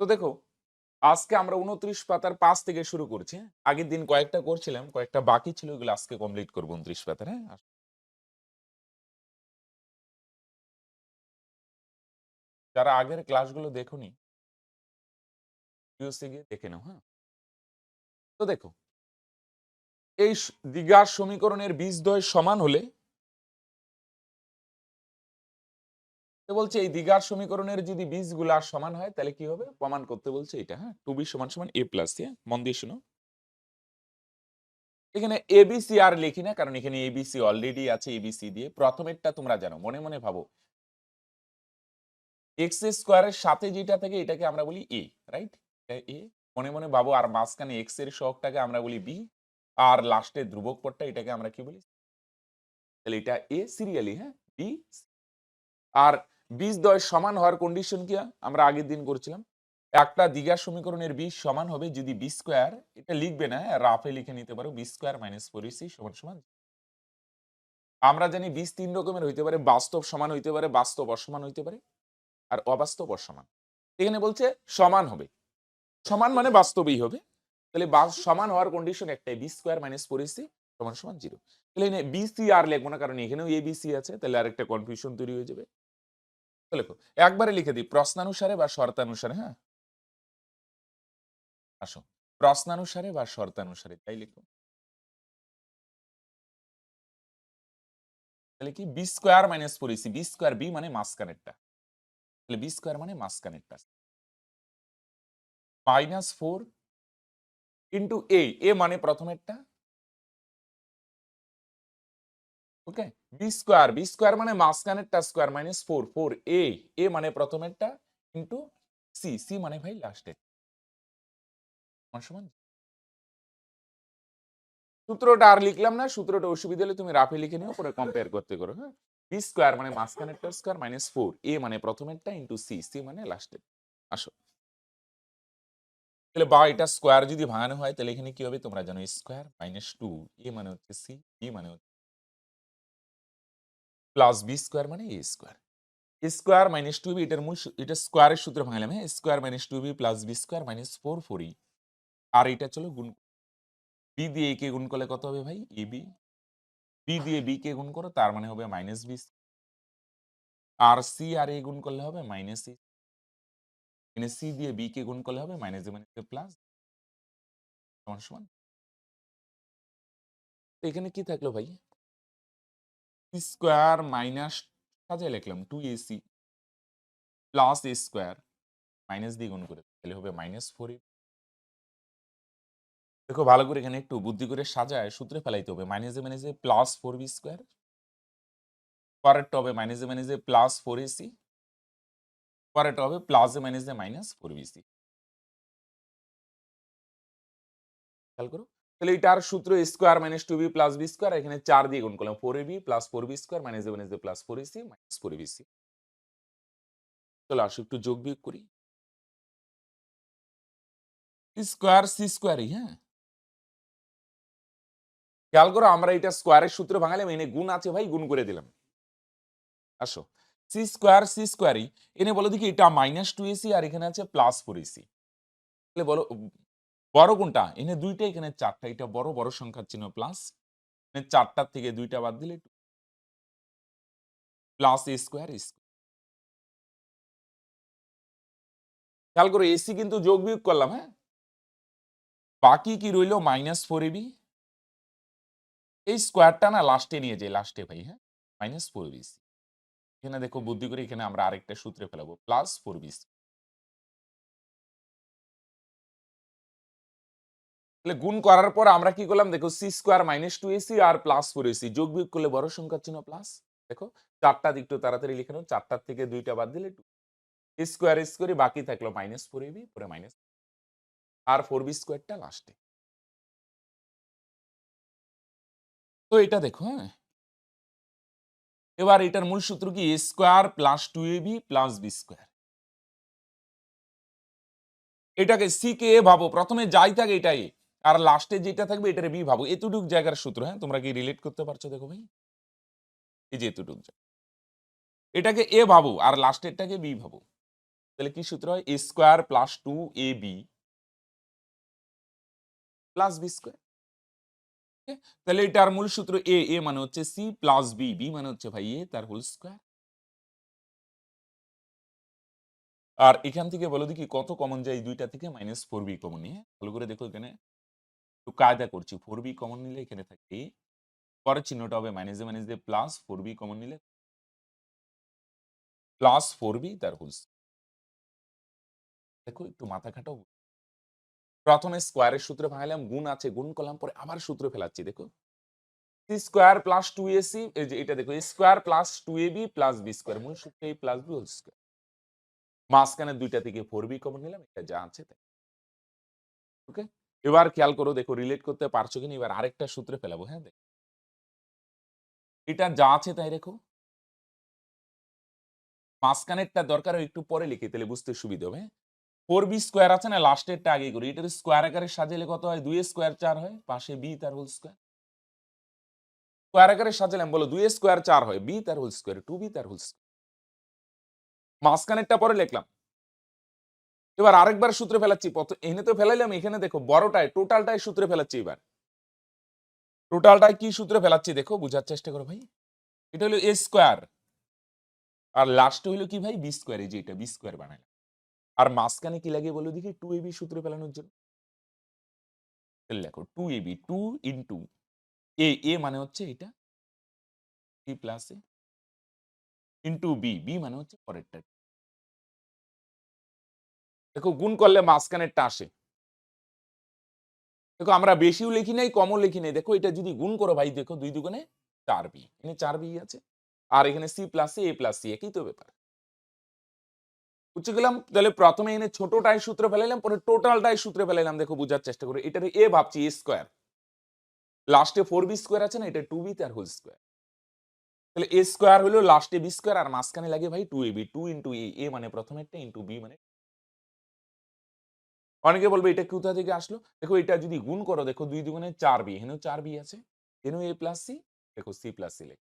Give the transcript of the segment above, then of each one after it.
তো দেখো, আজকে আমরা ২৯ পাতার ৫ থেকে শুরু করছি। আগের দিন কয়েকটা করছিলাম, কয়েকটা বাকি ছিল, ওগুলো আজকে কমপ্লিট করব ২৯ পাতার, হ্যাঁ? যারা আগের ক্লাসগুলো দেখোনি, ভিডিওসে গিয়ে দেখে নাও, হ্যাঁ? তো দেখো, এই দ্বিঘাত সমীকরণের বীজদ্বয় সমান হলে এ বলছে এই দ্বিঘাত সমীকরণের যদি বীজগুলা সমান হয় তাহলে কি হবে? প্রমাণ করতে বলছে এটা, হ্যাঁ? 2b = a প্লাস c, হ্যাঁ? মন দিয়ে শোনো। এখানে ABC আর লিখি না, কারণ এখানে ABC অলরেডি আছে ABC দিয়ে। প্রথমেরটা তোমরা জানো, মনে, মনে ভাবো। এক্স স্কোয়ারের সাথে যেটা থাকে এটাকে আমরা বলি এ, রাইট? এ মনে মনে ভাবো, আর মাঝখানে এক্স এর সহগটাকে আমরা বলি বি, আর লাস্টে ধ্রুবক পদটা এটাকে আমরা কি বলি? তাহলে এটা এ সিরিয়ালি, হ্যাঁ? বি। আর বীজদ্বয় সমান হওয়ার কন্ডিশন কি আমরা আগের দিন করেছিলাম? একটা দ্বিঘাত সমীকরণের বীজ সমান হবে যদি বি স্কোয়ার, এটা লিখবে না, রাফে লিখে নিতে পারো, বি স্কোয়ার মাইনাস 4ac সমান সমান। আমরা জানি বীজ তিন রকমের হইতে পারে, বাস্তব সমান হইতে পারে, বাস্তব অসমান হইতে পারে, আর অবাস্তব অসমান। এখানে বলছে সমান হবে, সমান মানে বাস্তবেই হবে। তাহলে সমান হওয়ার কন্ডিশন একটাই, বি স্কোয়ার মাইনাস 4ac সমান সমান 0। তাহলে এখানে বিসি আর লিখবো না, কারণ এখানেও এবিসি আছে, তাহলে আরেকটা কনফিউশন তৈরি হয়ে যাবে। তো লেখো, একবারে লিখে দিই প্রশ্নানুসারে বা শর্তানুসারে, হ্যাঁ? আসো, প্রশ্নানুসারে বা শর্তানুসারে তাই লিখো। তাহলে কি b square minus 4ac, b square b মানে মাঝখানেরটা, তাহলে বি স্কোয়ার মানে মাঝখানেরটা, মাইনাস 4 ইন্টু এ মানে প্রথমেরটা, ওকে? বি স্কোয়ার মানে মাঝখানেরটা স্কোয়ার মাইনাস 4 এ মানে প্রথমেরটা ইন্টু সি মানে ভাই লাস্টের সমান। সূত্রটা আর লিখলাম না, সূত্রটা অসুবিধা হলে তুমি রাফে লিখে নিও, পরে কম্পেয়ার করতে করো, হ্যাঁ? বি স্কোয়ার মানে মাঝখানেরটা স্কোয়ার মাইনাস 4 মানে প্রথমেরটা ইন্টু সি মানে লাস্টের। আসো, তাহলে বা এটা স্কোয়ার যদি ভাঙানো হয় তাহলে এখানে কি হবে তোমরা জানো, স্কোয়ার মাইনাস 2 এ মানে হচ্ছে সি, বি মানে হচ্ছে প্লাস বি স্কোয়ার মানে এ স্কোয়ার। স্কোয়ার মাইনাস 2b, এটার মূল এটা স্কোয়ারের সূত্র ভাঙলাম, হ্যাঁ? Square minus 2b plus b square minus 4 আর এটা চলো গুণ, বি দিয়ে এ কে গুণ করলে কত হবে ভাই? এবি। বি দিয়ে বি কে গুণ করো, তার মানে হবে মাইনাস বি, আর সি আর এ গুণ করলে হবে মাইনাস সি, এখানে সি দিয়ে বি কে গুণ করলে হবে মাইনাস এ মাইনাস প্লাস সমান সমান। তো এখানে কি থাকলো ভাই? স্কোয়ার মাইনাস, সাজায় লিখলাম 2ac প্লাস এ স্কোয়ার মাইনাস দিয়ে গুণ করে তাহলে হবে মাইনাস 4। দেখো ভালো করে, এখানে একটু বুদ্ধি করে সাজায় সূত্রে ফেলাইতে হবে, মাইনাসে প্লাস 4b স্কোয়ার, পরেরটা হবে মাইনাসে প্লাস 4ac, পরেরটা হবে প্লাসে মাইনাস 4bc। খেয়াল করো, তাহলে এটার সূত্র square minus 2b plus b square, এখানে 4 দিয়ে গুণ করলাম, 4ab প্লাস 4b স্কোয়ার মাইনাসে প্লাস 4ac মাইনাস 4bc। চলো আসো একটু যোগ বিয়োগ করি। স্কোয়ার সি স্কোয়ারই, হ্যাঁ? খেয়াল করো, আমরা এটা স্কোয়ারের সূত্র ভাঙালাম, এনে গুণ আছে ভাই, গুণ করে দিলাম। আসো, সি স্কোয়ারই, এনে বলো দেখি এটা মাইনাস 2ac আর এখানে আছে প্লাস 4ac, তাহলে বলো বড় কোনটা? এনে দুইটা, এখানে চারটা, এটা বড়, বড় সংখ্যার চিহ্ন প্লাস, চারটার থেকে দুইটা বাদ দিলে প্লাস এ স্কোয়ার। খেয়াল করো, এসি কিন্তু যোগ বিয়োগ করলাম, হ্যাঁ? বাকি কি রইল? মাইনাস 4ab, এই স্কোয়ারটা না লাস্টে নিয়ে যাই, লাস্টে ভাই, হ্যাঁ? Minus 4bc। এখানে দেখো বুদ্ধি করে, এখানে আমরা আরেকটা সূত্রে ফেলাবো, প্লাস 4bc। তাহলে গুণ করার পর আমরা কি করলাম দেখো, সি স্কোয়ার মাইনাস 2ac আর প্লাস 4ac যোগ বিয়োগ করলে বড় সংখ্যার চিহ্ন প্লাস। দেখো, চারটা দিক একটু তাড়াতাড়ি লিখে নাও, চারটার থেকে দুইটা বাদ দিলে স্কোয়ার স্কোয়ারে বাকি থাকলো মাইনাস 4ab, পরে মাইনাস আর 4b স্কোয়ারটা লাস্টে। তো এটা দেখো, হ্যাঁ? এবার এটার মূল সূত্র কি? এ square plus 2ab plus b square. এটাকে সি কে এ ভাবো, প্রথমে যাই থাকে এটাই, আর লাস্টে যেটা থাকবে এটারে বি ভাবো, এতটুক জায়গার সূত্র, হ্যাঁ? তোমরা কি রিলেট করতে পারছো? দেখো ভাই, এই যে এতটুক, এটাকে এ ভাবো আর লাস্টেরটাকে বি ভাবো। তাহলে কি সূত্র হয়? A square plus 2ab plus b square. তাহলে এটার মূল সূত্র এ মানে হচ্ছে সি প্লাস বি মানে হচ্ছে ভাই এ তার হোল স্কোয়ার। আর এখান থেকে বলো দেখি কত কমন যায় এই দুইটা থেকে? -4b কমন নিয়ে ভালো করে দেখো, এখানে একটু কায়দা করছি। 4b কমন নিলে এখানে থাকে পরের চিহ্নটা হবে মাইনাস দিয়ে প্লাস 4b কমন নিলে প্লাস 4b তার হোল স্কয়ার। দেখো একটু মাথা খাটাও। প্রথমে স্কোয়ারের সূত্রে ভাঙালাম, গুণ আছে গুণ করলাম, পরে আবার সূত্র ফেলাচ্ছি। দেখো সি স্কোয়ার প্লাস 2ac, এই যে এটা দেখো a square plus 2ab plus b square, মূল সূত্র এই প্লাস বি হোল স্কোয়ার। মাঝখানে দুইটা থেকে 4b কমন নিলাম, এটা যা আছে তাই। ওকে, এবার খেয়াল করো, দেখো রিলেট করতে পারছো কিনা। এবার আরেকটা সূত্রে ফেলাবো। হ্যাঁ, দেখো এটা যা আছে তাই রেখো, মাঝখানেরটা দরকার হয় একটু পরে লিখি, তাহলে বুঝতে সুবিধা হবে। 4b স্কোয়ার আছে না, লাস্টেরটা আগে করি। এটার স্কোয়ার আকারে সাজালে কত হয়? 2 স্কোয়ার 4 হয়, পাশে বি তার হোল স্কোয়ার। স্কোয়ার আকারে সাজালাম, বলো 2 স্কোয়ার 4 হয়, বি তার হোল স্কোয়ার, 2b তার হোল স্কোয়ার। মাঝখানেরটা পরে লিখলাম। এবার আরেকবার সূত্রে ফেলাচ্ছি। এখানে তো ফেলাইলাম, এখানে দেখো বড়টায় টোটালটাই সূত্রে ফেলাচ্ছি। এবার টোটালটাই কি সূত্রে ফেলাচ্ছি দেখো, বুঝার চেষ্টা করো ভাই। এটা হলো এ স্কোয়ার, আর লাস্টে হলো কি ভাই? B square. এই যে এটা বি স্কোয়ার বানাইলাম। আর মাঝখানে কি লাগে বলো দেখি? 2ab সূত্রে ফেলানোর জন্য। তাহলে দেখো 2ab 2 ইন্টু এ মানে হচ্ছে এটা বি প্লাস এ ইন্টু বি মানে হচ্ছে পরেরটা। দেখো গুণ করলে মাঝখানেরটা আসে। দেখো আমরা বেশিও লিখি নাই, কমও লিখি নাই। দেখো এটা যদি গুণ করো ভাই, দেখো 2 দুগুণে 4b, এখানে 4b আছে, আর এখানে সি প্লাস এ প্লাস সি, একই তো ব্যাপার। বুঝে গেলাম। তাহলে প্রথমে এনে ছোটটাই সূত্র ফেলাইলাম, পরে টোটালটাই সূত্রে ফেলাইলাম। দেখো বুঝার চেষ্টা করো, এটার এ ভাবছি এ স্কোয়ার, লাস্টে 4b স্কোয়ার আছে না, এটা 2b তার হোল স্কোয়ার। তাহলে এ স্কোয়ার হলো লাস্টে বি স্কোয়ার, আর মাঝখানে লাগে ভাই 2ab, 2 ইন্টু এ মানে প্রথমেরটা ইন্টু বি মানে। অনেকে বলবে এটা কোথা থেকে আসলো? দেখো এটা যদি গুণ করো, দেখো 2 দুগুণে 4b, এখানেও 4b আছে, এখানেও এ প্লাস সি, দেখো সি প্লাস সি লেখো।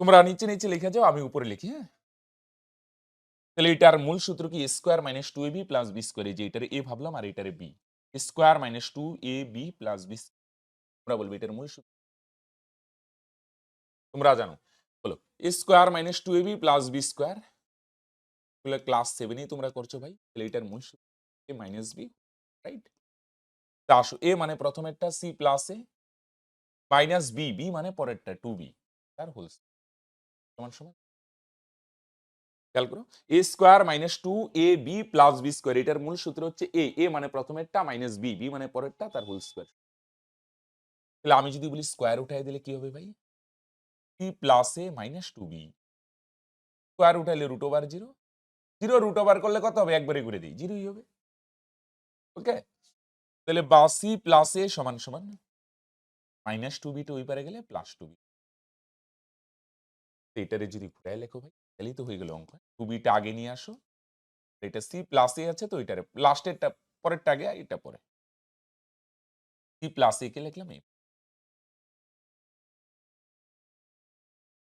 তোমরা নিচে নিচে লিখে যাও, আমি উপরে লিখি। হ্যাঁ, তাহলে এটার মূল সূত্র কি? Square minus 2ab plus b square. এই যে এটারে এ ভাবলাম আর এটারে b, square minus 2ab plus b. তোমরা বলবে এটার মূল সূত্র তোমরা জানো, বলো square minus 2ab plus b square. Class 7এই তোমরা করছো ভাই। তাহলে এটার মূল সূত্র এ মাইনাস বি, রাইট? তা আসো, এ মানে প্রথমেরটা c plus a minus b মানে পরেরটা 2b তার হোল সমান সমান। খেয়াল করো, a square minus 2ab plus b square, এটার মূল সূত্র হচ্ছে এ মানে প্রথমেরটা মাইনাস বি মানে পরেরটা তার হোল স্কোয়ার। তাহলে আমি যদি বলি স্কোয়ার উঠাই দিলে কি হবে ভাই? C plus a minus 2b, square উঠাইলে রুট ওভার 0, 0 রুট ওভার করলে কত হবে? একবারে করে দিই, 0ই হবে। ওকে, তাহলে বা সি প্লাস এ সমান সমান মাইনাস 2b টা ওই পারে গেলে প্লাস 2b। এটারে যদি ঘুরাই লেখো ভাই, তাহলেই তো হয়ে গেল অঙ্ক। 2b টা আগে নিয়ে আসো, এটা সি প্লাস এ আছে তো এটারে লাস্টেরটা পরেরটা আগে, এটা পরে। সি প্লাস এ কে লিখলাম এই।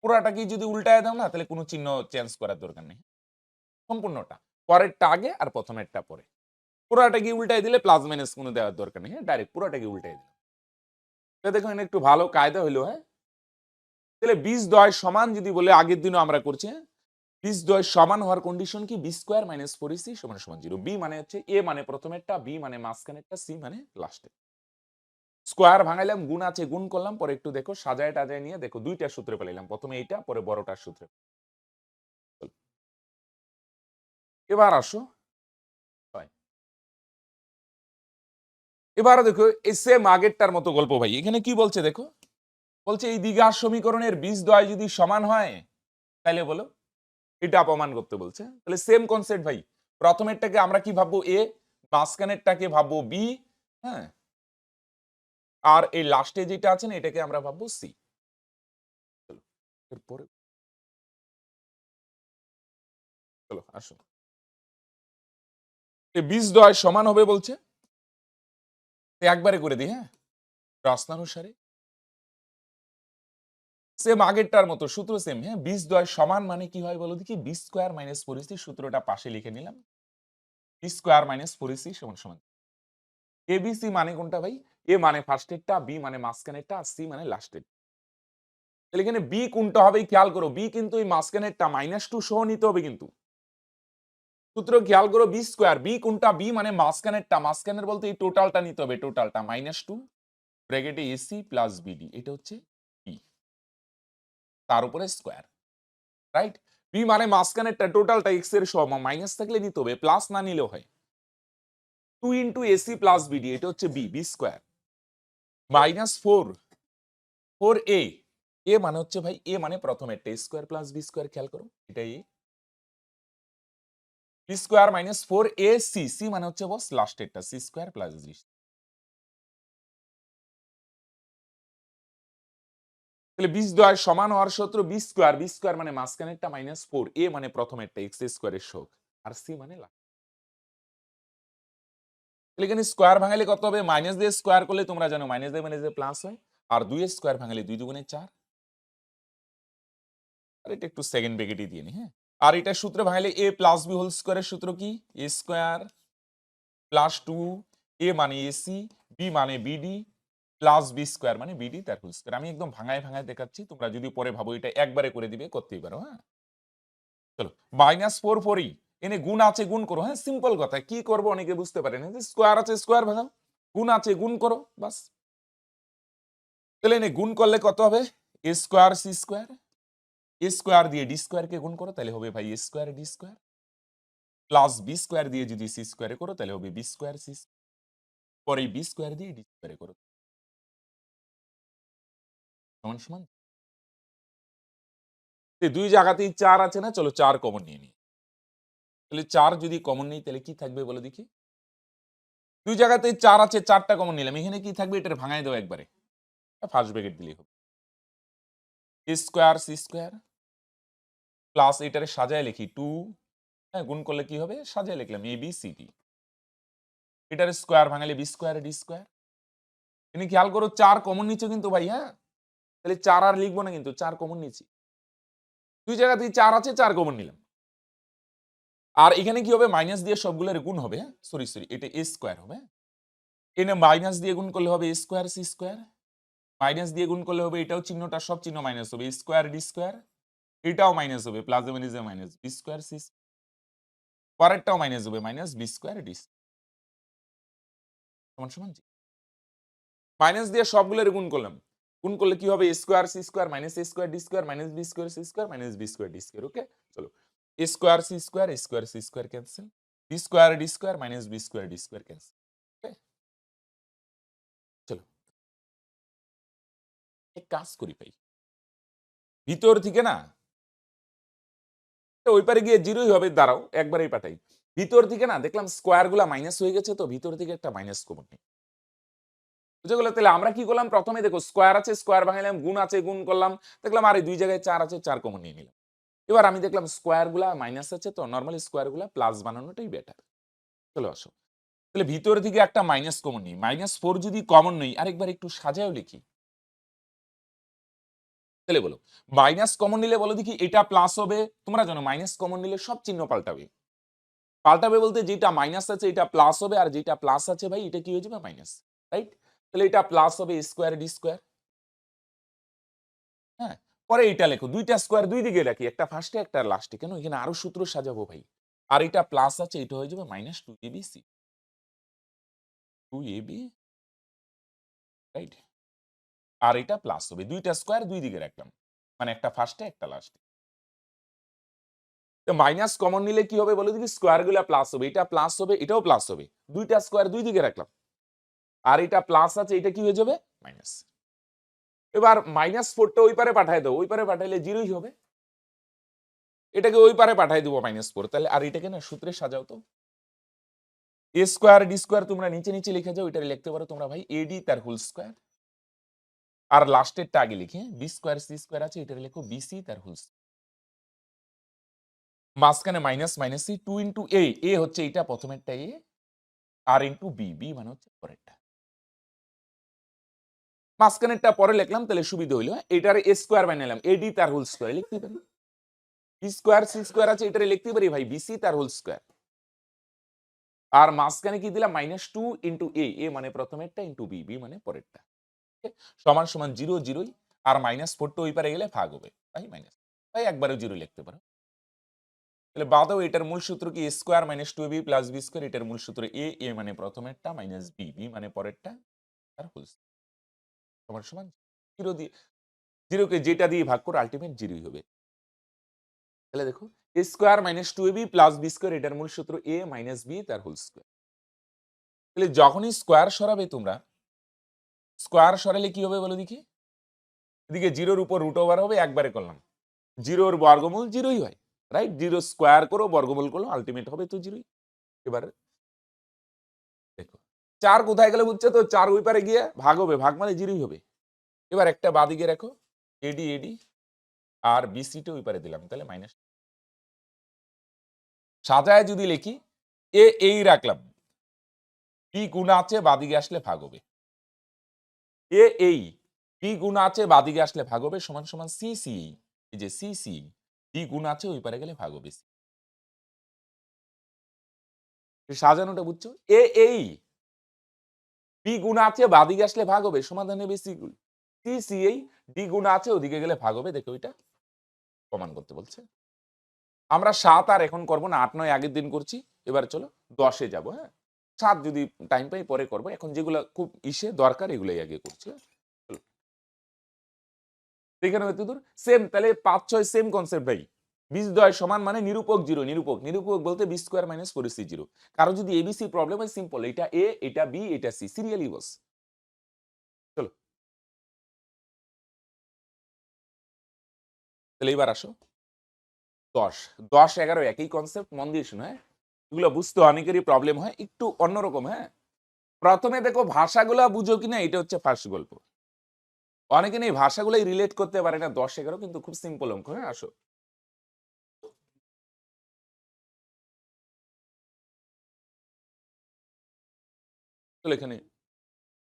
পুরাটাকে যদি উল্টায় দাও না, তাহলে কোনো চিহ্ন চেঞ্জ করার দরকার নেই, সম্পূর্ণটা পরেরটা আগে আর প্রথমেরটা পরে। পুরাটাকে উল্টাই দিলে প্লাস মাইনাস কোনো দেওয়ার দরকার নেই, ডাইরেক্ট পুরাটাকে উল্টাই দিলাম। দেখো এখানে একটু ভালো কায়দা হইলো। হ্যাঁ, তাহলে বীজদ্বয় সমান যদি বলে, আগের দিনও আমরা করছি। হ্যাঁ, বীজদ্বয় সমান হওয়ার কন্ডিশন কি? বি স্কোয়ার মাইনাস 4ac সমান সমান 0। বি মানে হচ্ছে এ মানে প্রথমেরটা, বি মানে মাঝখানেরটা, সি মানে লাস্টে। স্কোয়ার ভাঙাইলাম, গুণ আছে গুণ করলাম, পরে একটু দেখো সাজায় টাজায় নিয়ে দেখো দুইটা সূত্রে পেলাম, প্রথমে এইটা পরে বড়টার সূত্রে। এবার আসো হয়, এবার দেখো এই সেম আগেরটার মতো গল্প ভাই। এখানে কি বলছে দেখো, বলছে এই দ্বিঘাত সমীকরণের বীজদ্বয় যদি সমান হয়, তাহলে বলো এটা অপমান করতে বলছে। তাহলে সেম কনসেপ্ট ভাই, প্রথমেরটাকে আমরা কি ভাববো? এ, মাঝখানেরটাকে ভাববো বি, হ্যাঁ, আর এই লাস্টে যেটা আছে না, এটাকে আমরা ভাববো সি। এরপরে চলো আসো, বীজদ্বয় সমান হবে বলছে, একবারে করে দিই। হ্যাঁ, প্রশ্নানুসারে সেম আগেরটার মতো সূত্র সেম, হ্যাঁ, 20 দ্বয় সমান মানে কি হয় বলো দেখি, বি স্কোয়ার মাইনাস 4ac, সূত্রটা পাশে লিখে নিলাম, বি স্কোয়ার মাইনাস 4ac সমান সমান এবিসি মানে কোনটা ভাই, এ মানে ফার্স্টেরটা, বি মানে মাঝখানেরটা, আর সি মানে লাস্টের। তাহলে এখানে বি কোনটা হবে খেয়াল করো, বি কিন্তু এই মাঝখানেরটা -2 সহ নিতে হবে কিন্তু। সূত্র খেয়াল করো, বি স্কোয়ার, বি কোনটা, বি মানে মাঝখানেরটা, মাঝখানের বলতে এই টোটালটা নিতে হবে, টোটালটা -2 ব্র্যাকেটে এসি প্লাস বিডি, এটা হচ্ছে বি, তার উপরে স্কোয়ার, রাইট। বি মানে মাঝখানেরটা, টোটালটা এক্স এর সম, মাইনাস থাকলে নিতে হবে, প্লাস না নিলেও হয়। 2 ইন্টু এসি প্লাস বিডি, এটা হচ্ছে বি, বি স্কোয়ার -4 এ, এ মানে হচ্ছে ভাই, এ মানে প্রথমেরটা স্কোয়ার প্লাস বি স্কোয়ার, খেয়াল করো এটাই বি স্কোয়ার -4ac, সি মানে হচ্ছে বস লাস্টেরটা, সি স্কোয়ার প্লাস জি। তাহলে 20 দ্বয় সমান হওয়ার সূত্র বি স্কোয়ার, বি স্কোয়ার মানে মাঝখানেরটা -4, এ মানে প্রথমেরটা এক্স স্কোয়ারের শোক, আর সি মানে তাহলে এখানে স্কোয়ার ভাঙালে কত হবে, মাইনাস দিয়ে স্কোয়ার করলে তোমরা জানো মাইনাস দিয়ে মাইনাস দিয়ে প্লাস হয়, আর 2 স্কোয়ার ভাঙালে 2 দুগুণে 4, আর এটা একটু সেকেন্ড ব্র্যাকেটই দিয়ে নি, হ্যাঁ। আর এটা সূত্র ভাঙালে এ প্লাস বি হোল স্কোয়ারের সূত্র কি, এ স্কোয়ার প্লাস 2, এ মানে এসি, বি মানে বিডি, প্লাস বি স্কোয়ার মানে বিডি তার হোল স্কোয়ার। আমি একদম ভাঙায় ভাঙায় দেখাচ্ছি, তোমরা যদি পরে ভাবো এটা একবারে করে দিবে, করতেই পারো, হ্যাঁ। চলো, -4 এনে গুণ আছে গুণ করো, হ্যাঁ, সিম্পল কথা, কি করবো অনেকে বুঝতে পারে না, যে স্কোয়ার আছে স্কোয়ার ভাঙাও, গুণ আছে গুণ করো, বাস। তাহলে এনে গুণ করলে কত হবে, a square c square, a square দিয়ে ডি স্কোয়ার কে গুণ করো তাহলে হবে ভাই a square d square, plus b square দিয়ে যদি সি স্কোয়ারে করো তাহলে হবে বি স্কোয়ার সি, পরে বি স্কোয়ার দিয়ে ডি স্কোয়ারে করো সমান সমান। এই দুই জায়গাতেই 4 আছে না, চলো 4 কমন নিয়ে নিই। তাহলে 4 যদি কমন নেই তাহলে কি থাকবে বলো দেখি, দুই জায়গাতেই 4 আছে, 4টা কমন নিলাম, এখানে কি থাকবে, এটা ভাঙায় দাও একবারে, ফার্স্ট ব্র্যাকেট দিলেই হবে, a square c square plus এটারে সাজায় লিখি 2, হ্যাঁ, গুণ করলে কি হবে, সাজায় লিখলাম এ বি সি ডি, এটার স্কোয়ার ভাঙালে বি স্কোয়ার ডি স্কোয়ার। এখানে খেয়াল করো 4 কমন নিচ্ছ কিন্তু ভাই, হ্যাঁ, তাহলে 4 আর লিখবো না কিন্তু, 4 কমন নিচ্ছি, দুই জায়গাতেই 4 আছে, 4 কমন নিলাম। আর এখানে কি হবে, মাইনাস দিয়ে সবগুলোর গুণ হবে, হ্যাঁ, সরি এটা এ স্কোয়ার হবে, এনে মাইনাস দিয়ে গুণ করলে হবে a square c square, minus দিয়ে গুণ করলে হবে এটাও চিহ্নটা সব চিহ্ন মাইনাস হবে, স্কোয়ার ডি স্কোয়ার, এটাও মাইনাস হবে, প্লাস মাইনাসে মাইনাস বি স্কোয়ার সি, পরেরটাও মাইনাস হবে, মাইনাস বি স্কোয়ার ডি সমান সমান জি। মাইনাস দিয়ে সবগুলোর গুণ করলাম, গুণ করলে কি হবে, square c square minus a square d square minus b square c square minus b square d square, okay. চলো, square c square cancel, b square d square minus b square d square cancel, okay. চলো, এক কাজ করি ভাই, ভিতর থেকে না, ওই পারে গিয়ে জিরোই হবে, দাঁড়াও একবারেই পাঠাই, ভিতর থেকে না দেখলাম স্কোয়ার গুলা মাইনাস হয়ে গেছে, তো ভিতর থেকে একটা মাইনাস কমন নেই, বুঝে গেলো। তাহলে আমরা কি করলাম, প্রথমে দেখো স্কোয়ার আছে স্কোয়ার ভাঙাইলাম, গুণ আছে গুণ করলাম, দেখলাম আরে দুই জায়গায় 4 আছে, 4 কমন নিয়ে নিলাম। এবার আমি দেখলাম স্কোয়ার গুলা মাইনাস আছে, তো নর্মালি স্কোয়ার গুলা প্লাস বানানোটাই বেটার। চলে আসো, তাহলে ভিতর থেকে একটা মাইনাস কমন নিই, -4 যদি কমন নেই, আরেকবার একটু সাজাও লিখি, তাহলে বলো মাইনাস কমন নিলে বলো দেখি, এটা প্লাস হবে, তোমরা জানো মাইনাস কমন নিলে সব চিহ্ন পাল্টাবে, পাল্টাবে বলতে যেটা মাইনাস আছে এটা প্লাস হবে, আর যেটা প্লাস আছে ভাই এটা কি হয়ে যাবে মাইনাস, রাইট। তাহলে এটা প্লাস হবে স্কোয়ার ডি স্কোয়ার, হ্যাঁ, পরে এটা লেখো, দুইটা স্কোয়ার দুই দিকে রাখি, একটা ফার্স্টে একটা লাস্টে, কেন এখানে আরো সূত্র সাজাবো ভাই, আর এটা প্লাস আছে, এটা হয়ে যাবে -2abc, 2ab, রাইট, আর এটা প্লাস হবে, দুইটা স্কোয়ার দুই দিকে রাখলাম, মানে একটা ফার্স্টে একটা লাস্টে। তো মাইনাস কমন নিলে কি হবে বলো দেখি, স্কোয়ার গুলা প্লাস হবে, এটা প্লাস হবে এটাও প্লাস হবে, দুইটা স্কোয়ার দুই দিকে রাখলাম, আর এটা প্লাস আছে, এটা কি হয়ে যাবে মাইনাস। এবার -4টা ওই পারে পাঠায় দাও, ওই পারে পাঠাইলে জিরোই হবে, এটাকে ওই পারে পাঠাই দেবো -4, তাহলে আর এটাকে না সূত্রে সাজাও তো, এ স্কোয়ার ডি স্কোয়ার তোমরা নিচে নিচে লিখে যাও, এটা লিখতে পারো তোমরা ভাই এডি তার হোল স্কোয়ার, আর লাস্টেরটা আগে লিখে বি স্কোয়ার সি স্কোয়ার আছে, এটা লেখো বিসি তার হোল, মাঝখানে মাইনাস মাইনাস সি, 2 ইন্টু এ হচ্ছে এটা প্রথমেরটা এ, আর ইন্টু বি, বি মানে হচ্ছে পরেরটা। মাঝখানেরটা পরে লিখলাম তাহলে সুবিধা হইলো। এটারে a স্কয়ার বানাইলাম, ad তার হোল স্কয়ার লিখতে পারি। b স্কয়ার c স্কয়ার আছে, এটারে লিখতে পারি ভাই bc তার হোল স্কয়ার। আর মাঝখানে কি দিলাম -2 ইনটু a মানে প্রথমেরটা ইনটু b মানে পরেরটা। সমান সমান 0 0 আর -4 টা ওই পারে গেলে ভাগ হবে। তাই মাইনাস। তাই একবারে 0 লিখতে পারো। তাহলে বাদাও এটার মূল সূত্র কি a square -2ab plus b square, এটার মূল সূত্র a মানে প্রথমেরটা মাইনাস b মানে পরেরটা আর হোল সমান সমান 0 দিয়ে 0 কে যেটা দিয়ে ভাগ করো আলটিমেট 0ই হবে। তাহলে দেখো a square -2ab plus b square, এটার মূল সূত্র a মাইনাস b তার হোল স্কয়ার। তাহলে যখনই স্কয়ার সরাবে তোমরা, স্কয়ার সরালে কি হবে বলো দেখি? এদিকে 0 এর উপর রুট ওভার হবে, একবারে করলাম। 0 এর বর্গমূল 0ই হয়, রাইট? 0 স্কয়ার করো বর্গমূল করো আলটিমেট হবে তো 0ই। এবার দেখো 4 কোথায় গেল বুঝছো তো? 4 ওই পারে গিয়ে ভাগ হবে, ভাগ মানে 0ই হবে। এবার একটা বাদিকে রাখো, AD AD আর BC টা ওই পারে দিলাম, তাহলে মাইনাস। সাজায় যদি লিখি এই রাখলাম, p গুণ আছে বাদিকে আসলে ভাগ হবে, এই p গুণ আছে বাদিকে আসলে ভাগ হবে সমান সমান c এই যে c d গুণ আছে ওই পারে গেলে ভাগ হবে। সাজানোটা বুঝছো? এই p গুণ আছে বাদিকে আসলে ভাগ হবে, সমাধান হবে c এই d গুণ আছে ওদিকে গেলে ভাগ হবে। দেখো এটা প্রমাণ করতে বলছে। আমরা 7 আর এখন করব না, 8 9 আগের দিন করছি। এবার চলো 10 এ যাব। হ্যাঁ, 7 যদি টাইম পাই পরে করব, এখন যেগুলো খুব দরকার এগুলাই আগে করছি। চলো দেখে নাও এতদূর সেম। তাহলে 5 6 সেম কনসেপ্ট ভাই। বীজদ্বয় সমান মানে নিরূপক 0, নিরূপক বলতে b স্কয়ার মাইনাস 4ac 0। কারো যদি এবিসি প্রবলেম হয় সিম্পল, এটা a এটা b এটা c, সিরিয়ালি বস। চলো তাহলে এবার আসো 10 10 11 একই কনসেপ্ট, মন দিয়ে শুনো। হ্যাঁ, এগুলো বুঝতে অনেকেরই প্রবলেম হয়, একটু অন্যরকম। হ্যাঁ, প্রথমে দেখো ভাষাগুলা বুঝো কিনা, এটা হচ্ছে ফার্স্ট গল্প। অনেকে নেই ভাষাগুলাই রিলেট করতে পারে না। 10 11 কিন্তু খুব সিম্পল অঙ্ক। হ্যাঁ, আসো তাহলে এখানে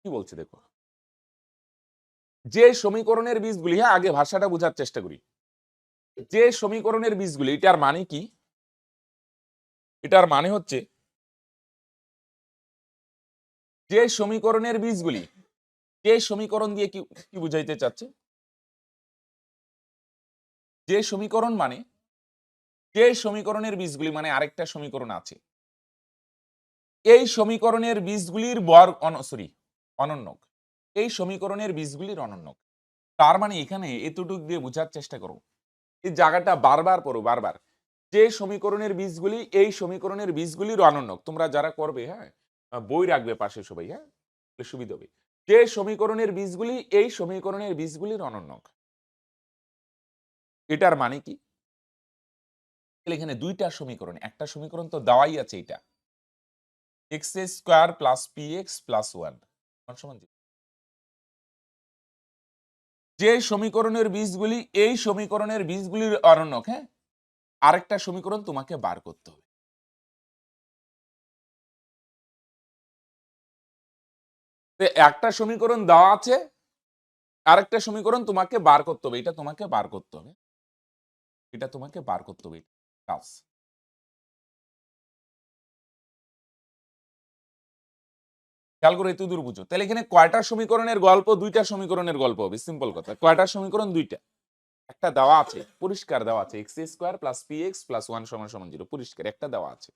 কি বলছে দেখো, যে সমীকরণের বীজগুলি, হ্যাঁ আগে ভাষাটা বোঝার চেষ্টা করি। যে সমীকরণের বীজগুলি, এটার মানে কি? এটার মানে হচ্ছে যে সমীকরণের বীজগুলি, যে সমীকরণ দিয়ে কি কি বুঝাইতে চাচ্ছে? যে সমীকরণ মানে যে সমীকরণের বীজগুলি মানে আরেকটা সমীকরণ আছে, এই সমীকরণের বীজগুলির অনন্যক। এই সমীকরণের বীজগুলির অনন্যক। তার মানে এখানে এতটুক দিয়ে বোঝার চেষ্টা করো, এই জায়গাটা বারবার পড়ো, বারবার। যে সমীকরণের বীজগুলি এই সমীকরণের বীজগুলির অনন্যক। তোমরা যারা করবে, হ্যাঁ বই রাখবে পাশে সবাই, হ্যাঁ সুবিধা হবে। যে সমীকরণের বীজগুলি এই সমীকরণের বীজগুলির অনন্যক, এটার মানে কি? এখানে দুইটা সমীকরণ, একটা সমীকরণ তো দেওয়াই আছে, এটা x square plus P x plus 1 সমান 0। যে সমীকরণের বীজগুলি এই সমীকরণের বীজগুলির অনন্যক, হ্যাঁ আরেকটা সমীকরণ তোমাকে বার করতে হবে। একটা সমীকরণ দেওয়া আছে, আরেকটা সমীকরণ তোমাকে বার করতে হবে, এটা তোমাকে বার করতে হবে, এটা তোমাকে বার করতে হবে কাজ। খেয়াল করে এত দূর বুঝো। তাহলে এখানে কয়টা সমীকরণের গল্প? দুইটা সমীকরণের গল্প হবে, সিম্পল কথা। কয়টা সমীকরণ? দুইটা। একটা দেওয়া আছে, পরিষ্কার দেওয়া আছে, x square plus P x plus 1 সমান সমান 0, পরিষ্কার একটা দেওয়া আছে,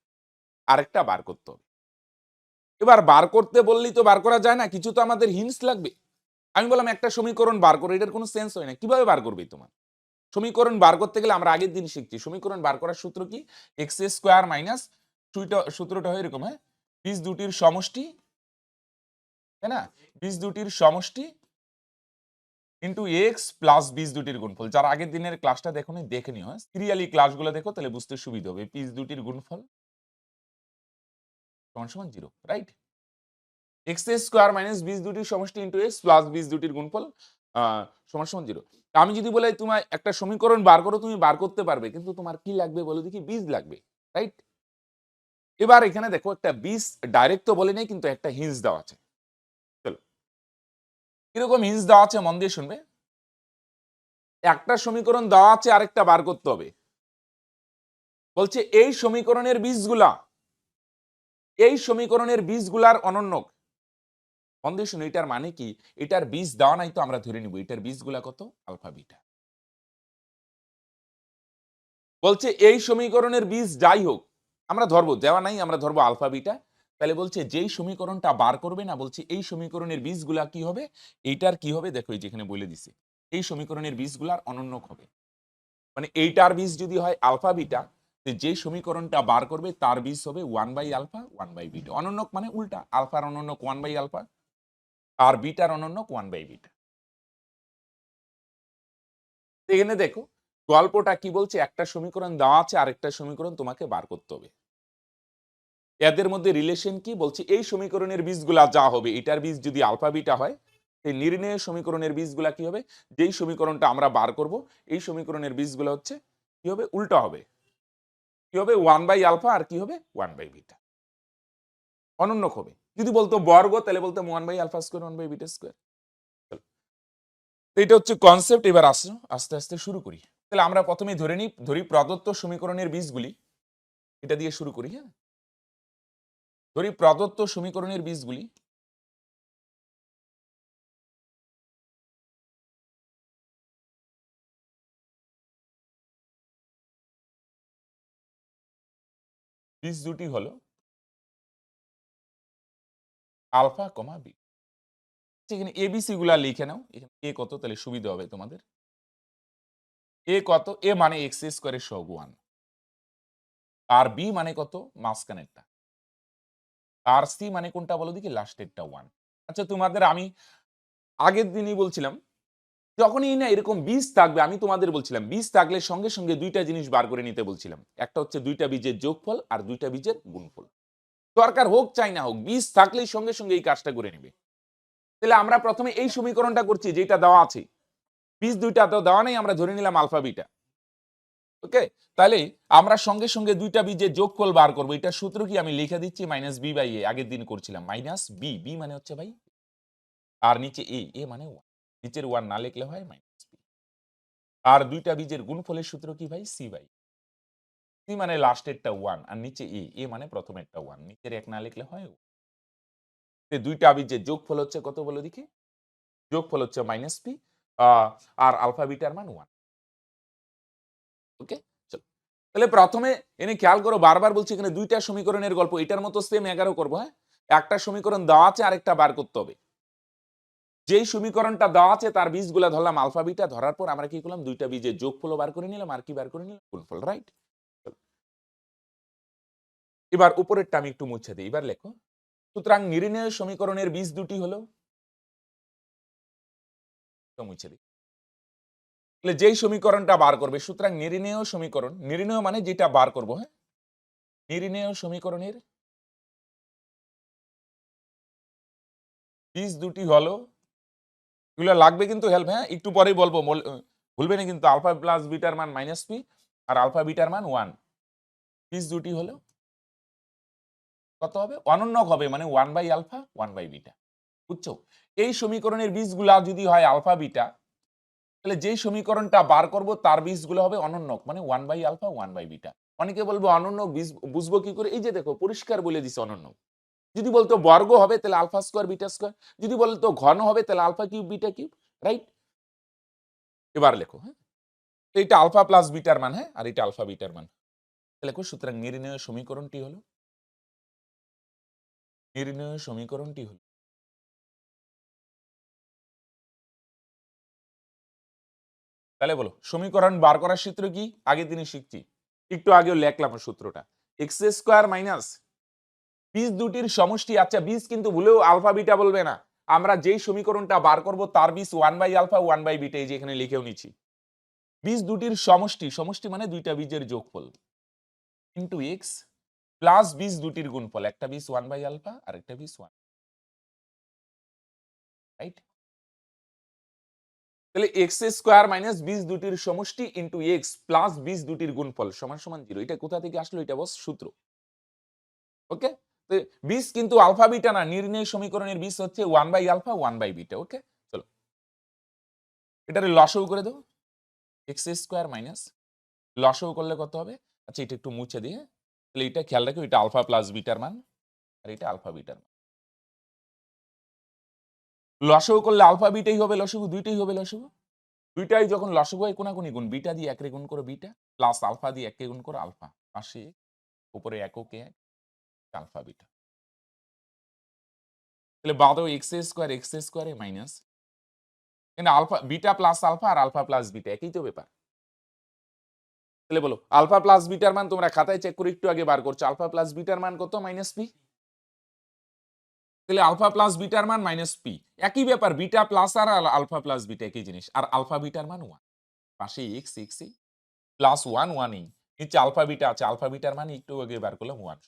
আরেকটা বার করতে হবে। এবার বার করতে বললেই তো বার করা যায় না, কিছু তো আমাদের হিন্টস লাগবে। আমি বললাম একটা সমীকরণ বার করো, এটার কোনো সেন্স হয় না। কিভাবে বার করবে তোমার? সমীকরণ বার করতে গেলে আমরা আগের দিন শিখছি, সমীকরণ বার করার সূত্র কি? এক্স স্কোয়ার মাইনাস সূত্রটা হয় এরকম, হ্যাঁ বীজ দুটির সমষ্টি, তাই না? বীজ দুটির সমষ্টি ইন্টু এক্স প্লাস বীজ দুটির গুণফল। যারা আগের দিনের ক্লাসটা দেখোনি দেখে নিও, হ্যাঁ সিরিয়ালি ক্লাসগুলো দেখো, তাহলে বুঝতে সুবিধা হবে। বীজ দুটির গুণফল সমান সমান 0, রাইট? এক্স স্কোয়ার মাইনাস বীজ দুটির সমষ্টি ইন্টু এক্স প্লাস বীজ দুটির গুণফল সমান সমান 0। আমি যদি বলি তোমার একটা সমীকরণ বার করো, তুমি বার করতে পারবে, কিন্তু তোমার কি লাগবে বলো দেখি? বীজ লাগবে, রাইট? এবার এখানে দেখো একটা বীজ ডাইরেক্ট তো বলে নেই, কিন্তু একটা হিন্স দেওয়া আছে। চলো কিরকম হিন্স দেওয়া আছে মন দিয়ে শুনবে। একটা সমীকরণ দেওয়া আছে, আরেকটা বার করতে হবে। বলছে এই সমীকরণের বীজগুলার অনন্যক। মন দিয়ে শুনো, এটার মানে কি? এটার বীজ দেওয়া নাই তো আমরা ধরে নিব এটার বীজগুলা কত, আলফা বিটা। বলছে এই সমীকরণের বীজ যাই হোক, আমরা ধরবো, দেওয়া নাই আমরা ধরবো আলফা বিটা। তাহলে বলছে যেই সমীকরণটা বার করবে না, বলছে এই সমীকরণের বীজগুলা কি হবে, এইটার কি হবে, দেখো এই যেখানে বলে দিছে এই সমীকরণের বীজগুলার অনন্যক হবে। মানে এইটার বীজ যদি হয় আলফা বিটা, যে সমীকরণটা বার করবে তার বীজ হবে 1/আলফা 1/বিটা। অনন্যক মানে উল্টা, আলফার অনন্যক 1/আলফা আর বিটার অনন্যক 1/বিটা। এখানে দেখো গল্পটা কি বলছে, একটা সমীকরণ দেওয়া আছে, আরেকটা সমীকরণ তোমাকে বার করতে হবে। এদের মধ্যে রিলেশন কি বলছে, এই সমীকরণের বীজগুলা যা হবে, এটার বীজ যদি আলফা বিটা হয়, এই নির্ণয় সমীকরণের বীজগুলা কি হবে, যেই সমীকরণটা আমরা বার করব এই সমীকরণের বীজগুলো হচ্ছে কি হবে, উল্টা হবে। কি হবে, 1/আলফা আর কি হবে 1/বিটা। অনন্যক হবে। যদি বলতো বর্গ, তাহলে বলতো 1/আলফা স্কয়ার 1/বিটা স্কয়ার। এটা হচ্ছে কনসেপ্ট। এবার আসো আস্তে আস্তে শুরু করি। তাহলে আমরা প্রথমে ধরি প্রদত্ত সমীকরণের বীজগুলি, এটা দিয়ে শুরু করি। হ্যাঁ, ধরি প্রদত্ত সমীকরণের বীজগুলি। বীজ দুটি হলো আলফা কমা বি। এখানে এবিসি গুলা লিখে নাও। এখানে এ কত, তাহলে সুবিধা হবে তোমাদের। এ কত, এ মানে এক্স স্কোয়ারের সহগ 1, আর বি মানে কত, মাঝখানেরটা, আর সি মানে কোনটা বলো দেখি, লাস্টেরটা 1। আচ্ছা, তোমাদের আমি আগের দিনই বলছিলাম, যখনই না এরকম বীজ থাকবে, আমি তোমাদের বলছিলাম বীজ থাকলে সঙ্গে সঙ্গে দুইটা জিনিস বার করে নিতে বলছিলাম। একটা হচ্ছে দুইটা বীজের যোগফল, আর দুইটা বীজের গুণফল। দরকার হোক চাই না হোক, বীজ থাকলেই সঙ্গে সঙ্গে এই কাজটা করে নেবে। তাহলে আমরা প্রথমে এই সমীকরণটা করছি যেটা দেওয়া আছে, বীজ দুইটা তো দেওয়া নেই, আমরা ধরে নিলাম আলফা বিটা। ওকে, তাহলে আমরা সঙ্গে সঙ্গে দুইটা বীজের যোগফল বার করবো। এটা সূত্র কি, আমি লিখে দিচ্ছি, মাইনাস বি বাই এ। আগের দিন করছিলাম মাইনাস বি, বি মানে হচ্ছে ভাই, আর নিচে এ, এ মানে 1, নিচের 1 না লিখলে হয় মাইনাস বি। আর দুইটা বীজের গুণফলের সূত্র কি ভাই, সি বাই, সি মানে লাস্টেরটা 1 আর নিচে এ, এ মানে প্রথমেরটা 1, নিচের 1 না লিখলে হয়। দুইটা বীজের যোগফল হচ্ছে কত বলো দেখি, যোগফল হচ্ছে মাইনাস পি, আর আলফা বিটার মান 1। ওকে, চলো তাহলে প্রথমে এনে খেয়াল করো, বারবার বলছি এখানে দুইটা সমীকরণের গল্প, এটার মতো সেম 11 করবো। হ্যাঁ, একটা সমীকরণ দেওয়া আছে, আরেকটা বার করতে হবে। যেই সমীকরণটা দেওয়া আছে তার বীজগুলা ধরলাম আলফা বিটা, ধরার পর আমরা কি করলাম, দুইটা বীজের যোগফল বার করে নিলাম, আর কি বার করে নিলাম, গুণফল। রাইট, এবার উপরেরটা আমি একটু মুছে দিই। এবার লেখো, সুতরাং নির্ণয় সমীকরণের বীজ দুটি হলো, মুছে দিই। তাহলে যেই সমীকরণটা বার করবে, সুতরাং নির্ণেয় সমীকরণ, নির্ণেয় মানে যেটা বার করব। হ্যাঁ, নির্ণেয় সমীকরণের বীজ দুটি হলো, এগুলো লাগবে কিন্তু হেল্প। হ্যাঁ, একটু পরেই বলবো, ভুলবে না কিন্তু। আলফা প্লাস বিটার মান মাইনাস পি, আর আলফা বিটার মান 1। বীজ দুটি হলো কত হবে, অনন্যক হবে, মানে 1/আলফা 1/বিটা। বুঝছো? এই সমীকরণের বীজগুলা যদি হয় আলফা বিটা, তাহলে যেই সমীকরণটা বার করব তার বীজগুলো হবে অনন্যক, মানে 1/আলফা 1/বিটা। অনেকে বলবো অনন্যক বীজ বুঝবো কি করে, এই যে দেখো পরিষ্কার বলে দিছে অনন্যক। যদি বলতো বর্গ হবে তাহলে আলফা স্কয়ার বিটা স্কয়ার, যদি বলতো ঘন হবে তাহলে alpha cube beta cube. Right, এবার লেখো। হ্যাঁ, এটা আলফা প্লাস বিটার মান, হ্যাঁ, আর এটা আলফা বিটার মান। লেখো, সুতরাং নির্ণয় সমীকরণটি হলো, নির্ণয় সমীকরণটি হলো, তাহলে বলো সমীকরণ বার করার সূত্র কি, আগের দিনে শিখছি, একটু আগেও লেখলাম সূত্রটা, এক্স স্কয়ার মাইনাস বীজ দুটির সমষ্টি। আচ্ছা, বীজ কিন্তু ভুলেও আলফা বিটা বলবে না, আমরা যেই সমীকরণটা বার করব তার বীজ 1/আলফা 1/বিটা, এই যে এখানে লিখেও নিচ্ছি। বীজ দুটির সমষ্টি, সমষ্টি মানে দুইটা বীজের যোগফল, ইন্টু এক্স প্লাস বীজ দুটির গুণফল, একটা বীজ 1/আলফা আর একটা বীজ 1। রাইট, তাহলে এক্স স্কোয়ার মাইনাস বীজ দুটির সমষ্টি ইন্টু এক্স প্লাস বীজ দুটির গুণফল সমান সমান 0। এটা কোথা থেকে আসলো, এটা বস সূত্র। ওকে, বীজ কিন্তু আলফা বিটা না, নির্ণয় সমীকরণের বীজ হচ্ছে 1/আলফা 1/বিটা। ওকে, চলো এটারে লসাগু করে দেবো, এক্স স্কোয়ার মাইনাস লসাগু করলে কত হবে? আচ্ছা এটা একটু মুছে দিয়ে, তাহলে এটা খেয়াল রাখো, এটা আলফা প্লাস বিটার মান আর এটা আলফা বিটার মান। লসাগু করলে আলফা বিটাই হবে লসাগু, দুইটাই হবে লসাগু। দুইটাই যখন লসাগু হয় কোনাকুনি গুণ, বিটা দিয়ে একরে গুণ করো বিটা, প্লাস আলফা দিয়ে এককে গুণ করো আলফা, পাশে উপরে এককে এক, আলফা বিটা। তাহলে বাদো এক্স স্কোয়ারে মাইনাস, কিন্তু আলফা বিটা প্লাস আলফা আর আলফা প্লাস বিটা একই তো ব্যাপার। তাহলে বলো আলফা প্লাস বিটার মান তোমরা খাতায় চেক করে একটু আগে বার করছো, আলফা প্লাস বিটার মান কত? Minus P. তাহলে আলফা প্লাস বিটার মান মাইনাস পি, একই ব্যাপার, বিটা প্লাস আর আলফা প্লাস বিটা একই জিনিস। আর আলফা বিটার মান ওয়ান, পাশে এক্স এক্স প্লাস ওয়ান ওয়ানই, নিচে আলফা বিটা আছে, আলফা বিটার মান একটু আগে বার করলাম ওয়ান,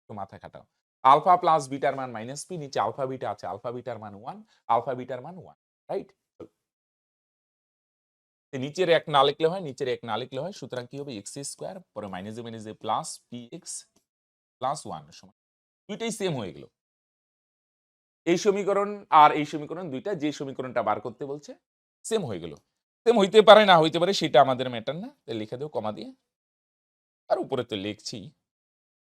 তো মাথা খাটাও। আলফা প্লাস বিটার মান মাইনাস পি, নিচে আলফা বিটা আছে, আলফা বিটার মান ওয়ান, আলফা বিটার মান ওয়ান, রাইট? নিচের এক না লিখলে হয়, নিচের এক না লিখলে হয়, সুতরাং কি হবে? এক্স স্কোয়ার পরে মাইনাসে plus P x plus one সমান, দুইটাই সেম হয়ে গেল। এই সমীকরণ আর এই সমীকরণ দুইটা, যে সমীকরণটা বার করতে বলছে সেম হয়ে গেল। সেম হইতে পারে না হইতে পারে, সেটা আমাদের ম্যাটার না, তাই লিখে দেও কমা দিয়ে, আর উপরে তো লিখছি,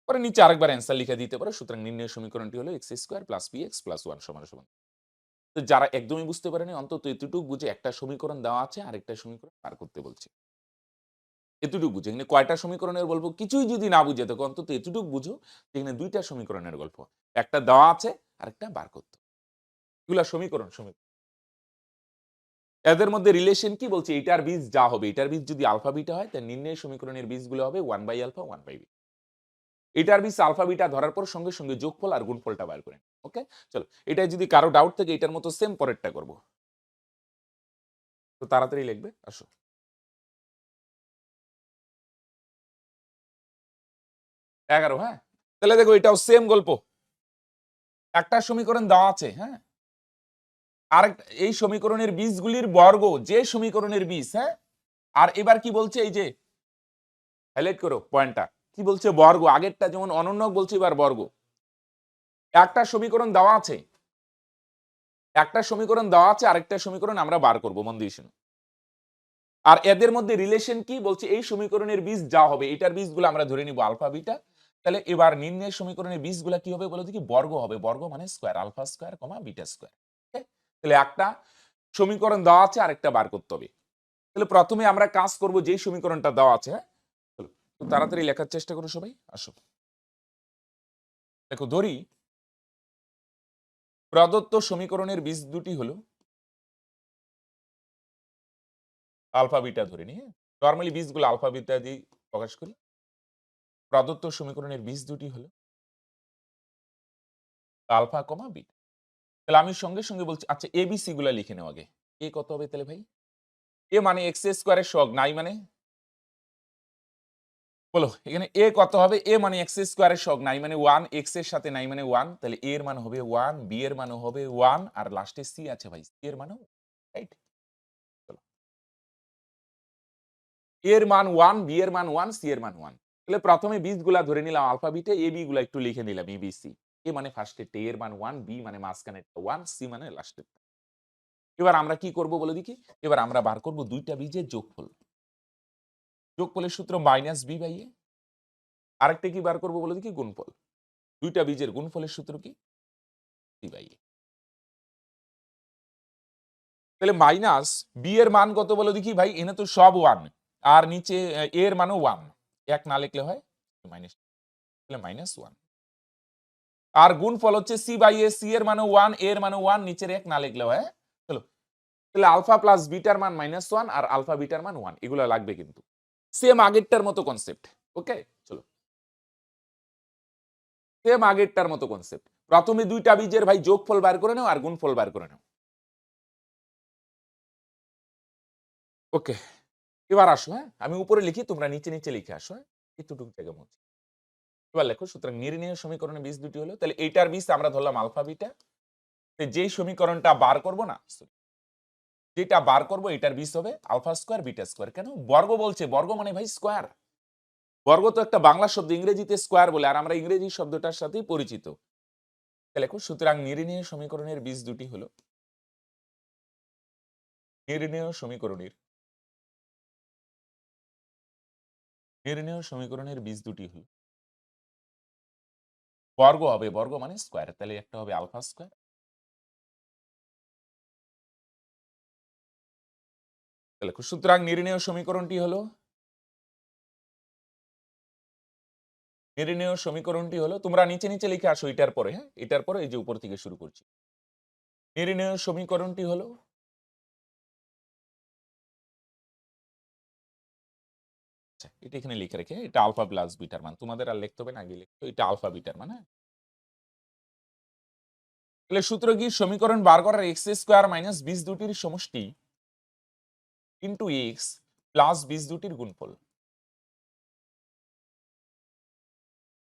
পরে নিচে আরেকবার অ্যান্সার লিখে দিতে পারো। সুতরাং নির্ণয় সমীকরণটি হলো x square plus P x plus one সমান সমান। তো যারা একদমই বুঝতে পারেনি, অন্তত এতটুকু বুঝে একটা সমীকরণ দেওয়া আছে আরেকটা সমীকরণ বার করতে বলছে, এতটুকু বুঝে। এখানে কয়টা সমীকরণের গল্প কিছুই যদি না বুঝে থাকো, অন্তত এতটুকু বুঝো এখানে দুইটা সমীকরণের গল্প, একটা দেওয়া আছে আরেকটা বার করতে। এগুলা সমীকরণ এদের মধ্যে রিলেশন কি বলছে? এটার বীজ যা হবে, এটার বীজ যদি আলফা বিটা হয়, তার নির্ণয় সমীকরণের বীজগুলো হবে one by alpha one by beta. এটার বীজ আলফা বিটা ধরার পর সঙ্গে সঙ্গে যোগফল আর গুণফলটা বার করেন। ওকে, চলো এটা যদি কারো ডাউট থাকে এটার মতো সেম পরেরটা করব, তো তাড়াতাড়ি লিখবে। আসো 11, হ্যাঁ, তাহলে দেখো এটাও সেম গল্প, একটা সমীকরণ দেওয়া আছে, হ্যাঁ, আরেকটা এই সমীকরণের বীজগুলির বর্গ, যে সমীকরণের বীজ, হ্যাঁ, আর এবার কি বলছে? এই যে হাইলাইট করো পয়েন্টটা, কি বলছে? বর্গ। আগেরটা যেমন অনন্যক বলছে, এবার বর্গ। একটা সমীকরণ দেওয়া আছে, একটা সমীকরণ দেওয়া আছে, আরেকটা সমীকরণ আমরা বার করব, মন দিয়ে শুনো। আর এদের মধ্যে রিলেশন কি বলছে? এই সমীকরণের বীজ যা হবে, এটার বীজগুলো আমরা ধরে নিব আলফা বিটা। তাহলে এবার নির্ণয় সমীকরণের বীজগুলো কি হবে বলো দেখি? বর্গ হবে। বর্গ মানে square, alpha square comma beta square. তাহলে একটা সমীকরণ দেওয়া আছে, আরেকটা বার করতে হবে। তাহলে প্রথমে আমরা কাজ করব যেই সমীকরণটা দেওয়া আছে, হ্যাঁ, তো তাড়াতাড়ি লেখার চেষ্টা করো সবাই। আসো দেখো, ধরি প্রদত্ত সমীকরণের বীজ দুটি হলো আলফা বিটা, ধরে নি, হ্যাঁ, নরমালি বীজগুলো আলফা বিটা দিয়ে প্রকাশ করি। প্রদত্ত সমীকরণের বীজ দুটি হলো আলফা কমা বিটা। তাহলে আমি সঙ্গে সঙ্গে বলছি, আচ্ছা এবিসি গুলা লিখে নেও আগে। এ কত হবে তাহলে ভাই? এ মানে এক্স স্কোয়ারের সহগ, নাই মানে বলো এখানে এ কত হবে? এ মানে এক্স স্কোয়ারের সহগ, নাই মানে ওয়ান, এক্স এর সাথে নাই মানে ওয়ান, তাহলে এর মান হবে ওয়ান, বি এর মান হবে ওয়ান, আর লাস্টে সি আছে ভাই, সি এর মানও, রাইট? এর মান ওয়ান, বি এর মান ওয়ান, সি এর মান ওয়ান। তাহলে প্রথমে বীজগুলা ধরে নিলাম আলফা বিটা, এ বি গুলা একটু লিখে নিলাম এবিসি। এ মানে ফার্স্টে টে এর মান ওয়ান, বি মানে মাঝখানে ওয়ান, সি মানে লাস্টে। এবার আমরা কি করব বলে দেখি? এবার আমরা বার করব দুইটা বীজের যোগফল। যোগফলের সূত্র মাইনাস বি বাই এ। আরেকটা কি বার করব বলে দেখি? গুণফল। দুইটা বীজের গুণফলের সূত্র কি? সি বাই এ। তাহলে মাইনাস বি এর মান কত বলে দেখি ভাই? এনে তো সব ওয়ান, আর নিচে এ এর মানও ওয়ান, এক না লিখলে হয় মাইনাস, তাহলে মাইনাস ওয়ান। আর গুণফল হচ্ছে সি বাই এ, সি এর মানও ওয়ান, এর মানও ওয়ান, নিচের এক না লিখলে হয়। চলো, তাহলে আলফা প্লাস বিটার মান মাইনাস ওয়ান আর আলফা বিটার মান ওয়ান, এগুলো লাগবে কিন্তু সেম আগেরটার মতো কনসেপ্ট। ওকে, চলো সেম আগেরটার মতো কনসেপ্ট। প্রথমে দুইটা বীজের ভাই যোগফল বার করে নাও আর গুণফল বার করে নাও। ওকে, এবার আসো, হ্যাঁ, আমি উপরে লিখি, তোমরা নিচে নিচে লিখে আসো, হ্যাঁ, এতটুকু জায়গা মধ্যে। এবার লেখো, সুতরাং নির্ণয় সমীকরণের বীজ দুটি হলো, তাহলে এইটার বীজ আমরা ধরলাম আলফা বিটা। যেই সমীকরণটা বার করব না, যেটা বার করব এটার বীজ হবে আলফা স্কোয়ার বিটা স্কোয়ার। কেন বর্গ বলছে? বর্গ মানে ভাই স্কোয়ার। বর্গ তো একটা বাংলা শব্দ, ইংরেজিতে স্কোয়ার বলে, আর আমরা ইংরেজি শব্দটার সাথেই পরিচিত। তাহলে লেখো, সুতরাং নির্ণয় সমীকরণের বীজ দুটি হলো নির্ণেয় সমীকরণের বীজ দুটি হল, বর্গ হবে, বর্গ মানে স্কোয়ার, তাহলে একটা হবে আলফা স্কোয়ার। তাহলে সুতরাং নির্ণেয় সমীকরণটি হলো, তোমরা নিচে নিচে লিখে আসো এটার পরে, হ্যাঁ এটার পরে এই যে উপর থেকে শুরু করছি। নির্ণেয় সমীকরণটি হলো এটা এখানে লিখে রেখে, এটা আলফা প্লাস বিটার মান, তোমাদের আর লিখতে হবে না, আগে লিখতো এটা আলফা বিটার মান। হ্যাঁ, তাহলে সূত্র কি? সমীকরণ বার করার এক্স স্কোয়ার মাইনাস বীজ দুটির সমষ্টি ইন্টু এক্স প্লাস বীজ দুটির গুণফল।